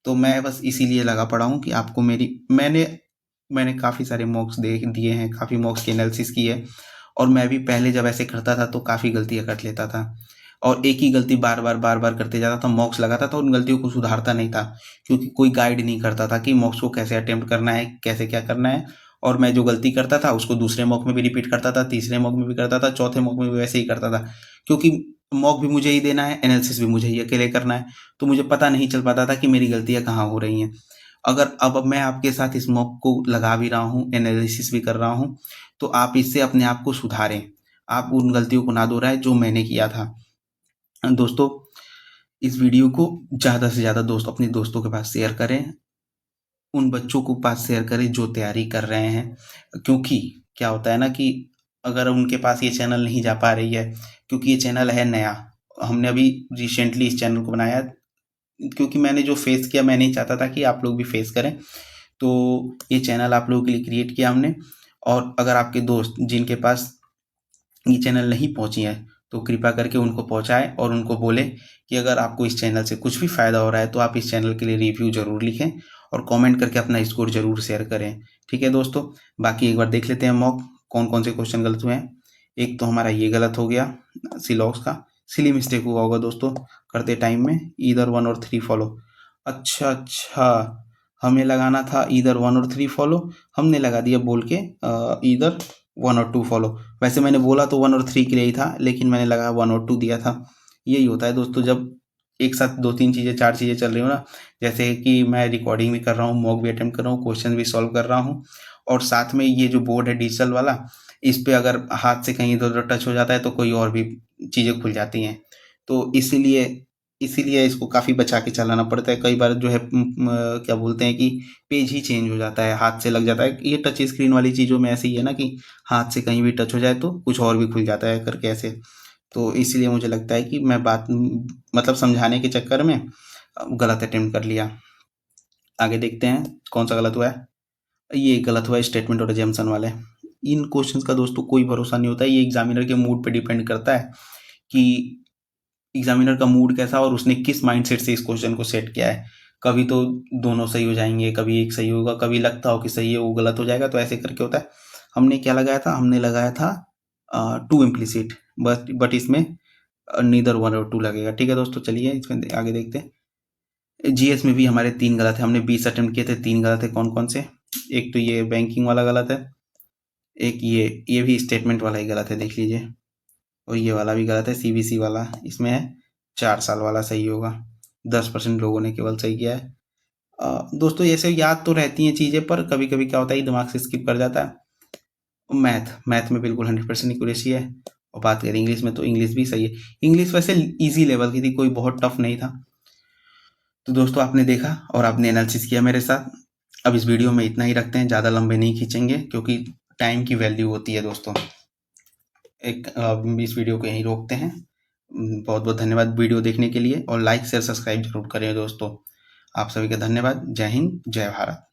[SPEAKER 1] तो मैं बस इसीलिए लगा पड़ा हूँ कि आपको मैंने काफ़ी सारे मॉक्स देख दिए हैं, काफ़ी मॉक्स की एनालिसिस की है, और मैं भी पहले जब ऐसे करता था तो काफ़ी गलतियाँ कर लेता था, और एक ही गलती बार-बार करते जाता था, मॉक्स लगाता था, उन गलतियों को सुधारता नहीं था, क्योंकि कोई गाइड नहीं करता था कि मॉक्स को कैसे अटेम्प्ट करना है, कैसे क्या करना है। और मैं जो गलती करता था उसको दूसरे मॉक में भी रिपीट करता था, तीसरे मॉक में भी करता था, चौथे मॉक में भी वैसे ही करता था, क्योंकि मॉक भी मुझे ही देना है, एनालिसिस भी मुझे ही अकेले करना है, तो मुझे पता नहीं चल पाता था कि मेरी गलतियाँ कहाँ हो रही हैं। अगर अब मैं आपके साथ इस मॉक को लगा भी रहा हूँ, एनालिसिस भी कर रहा हूँ, तो आप इससे अपने आप को सुधारें, आप उन गलतियों को ना दोहराएं जो मैंने किया था। दोस्तों इस वीडियो को ज़्यादा से ज़्यादा अपने दोस्तों के पास शेयर करें, उन बच्चों को पास शेयर करें जो तैयारी कर रहे हैं, क्योंकि क्या होता है ना कि अगर उनके पास ये चैनल नहीं जा पा रही है, क्योंकि ये चैनल है नया, हमने अभी रिसेंटली इस चैनल को बनाया, क्योंकि मैंने जो फेस किया मैं नहीं चाहता था कि आप लोग भी फेस करें, तो ये चैनल आप लोगों के लिए क्रिएट किया हमने। और अगर आपके दोस्त जिनके पास ये चैनल नहीं पहुंची है तो कृपया करके उनको पहुंचाएं और उनको बोले कि अगर आपको इस चैनल से कुछ भी फ़ायदा हो रहा है तो आप इस चैनल के लिए रिव्यू ज़रूर लिखें और कमेंट करके अपना स्कोर ज़रूर शेयर करें। ठीक है दोस्तों, बाकी एक बार देख लेते हैं मॉक कौन कौन से क्वेश्चन गलत हुए हैं। एक तो हमारा ये गलत हो गया, सिलॉक्स का सिली मिस्टेक हुआ होगा दोस्तों करते टाइम में, ईदर 1 और 3 फॉलो। अच्छा, हमें लगाना था ईदर 1 और 3 फॉलो, हमने लगा दिया बोल के ईदर 1 और 2 फॉलो। वैसे मैंने बोला तो 1 और 3 के लिए ही था, लेकिन मैंने लगा 1 और 2 दिया था। यही होता है दोस्तों जब एक साथ 2-3 चीज़ें 4 चीज़ें चल रही हो ना, जैसे कि मैं रिकॉर्डिंग भी कर रहा हूँ, मॉक भी अटेम्प्ट कर रहा हूँ, क्वेश्चन भी सॉल्व कर रहा हूँ, और साथ में ये जो बोर्ड है डिजिटल वाला, इस पे अगर हाथ से कहीं इधर-उधर टच हो जाता है तो कोई और भी चीज़ें खुल जाती हैं। तो इसीलिए इसको काफ़ी बचा के चलाना पड़ता है। कई बार जो है क्या बोलते हैं कि पेज ही चेंज हो जाता है, हाथ से लग जाता है। ये टच स्क्रीन वाली चीज़ों में ऐसे ही है ना कि हाथ से कहीं भी टच हो जाए तो कुछ और भी खुल जाता है करके ऐसे। तो इसलिए मुझे लगता है कि मैं बात मतलब समझाने के चक्कर में गलत अटेम्प्ट कर लिया। आगे देखते हैं कौन सा गलत हुआ है। ये गलत हुआ है स्टेटमेंट और अजम्पशन वाले। इन क्वेश्चंस का दोस्तों कोई भरोसा नहीं होता है, ये एग्जामिनर के मूड पे डिपेंड करता है कि एग्जामिनर का मूड कैसा और उसने किस माइंडसेट से इस क्वेश्चन को सेट किया है। कभी तो दोनों सही हो जाएंगे, कभी एक सही होगा, कभी लगता हो कि सही है वो गलत हो जाएगा, तो ऐसे करके होता है। हमने क्या लगाया था, हमने लगाया था 2 इम्प्लीसिट, बट इसमें नीदर 1 और 2 लगेगा। ठीक है दोस्तों, चलिए इसमें आगे देखते हैं। जीएस में भी हमारे 3 गलत है, हमने 20 अटेम्प्ट किए थे, 3 गलत है। कौन कौन से? एक तो ये बैंकिंग वाला गलत है, एक ये भी स्टेटमेंट वाला ही गलत है, देख लीजिए, और ये वाला भी गलत है, सीबीसी वाला। इसमें है 4 साल वाला सही होगा, 10% लोगों ने केवल सही किया है। दोस्तों ऐसे याद तो रहती हैं चीज़ें, पर कभी कभी क्या होता है दिमाग से स्किप कर जाता है। मैथ में बिल्कुल 100% एक्यूरेसी है। और बात करें इंग्लिश में तो इंग्लिश भी सही है। इंग्लिश वैसे इजी लेवल की थी, कोई बहुत टफ नहीं था। तो दोस्तों आपने देखा और आपने एनालिसिस किया मेरे साथ। अब इस वीडियो में इतना ही रखते हैं, ज़्यादा लंबे नहीं खींचेंगे क्योंकि टाइम की वैल्यू होती है दोस्तों। इस वीडियो को यहीं रोकते हैं। बहुत बहुत धन्यवाद वीडियो देखने के लिए, और लाइक शेयर सब्सक्राइब जरूर करें दोस्तों। आप सभी का धन्यवाद। जय हिंद, जय भारत।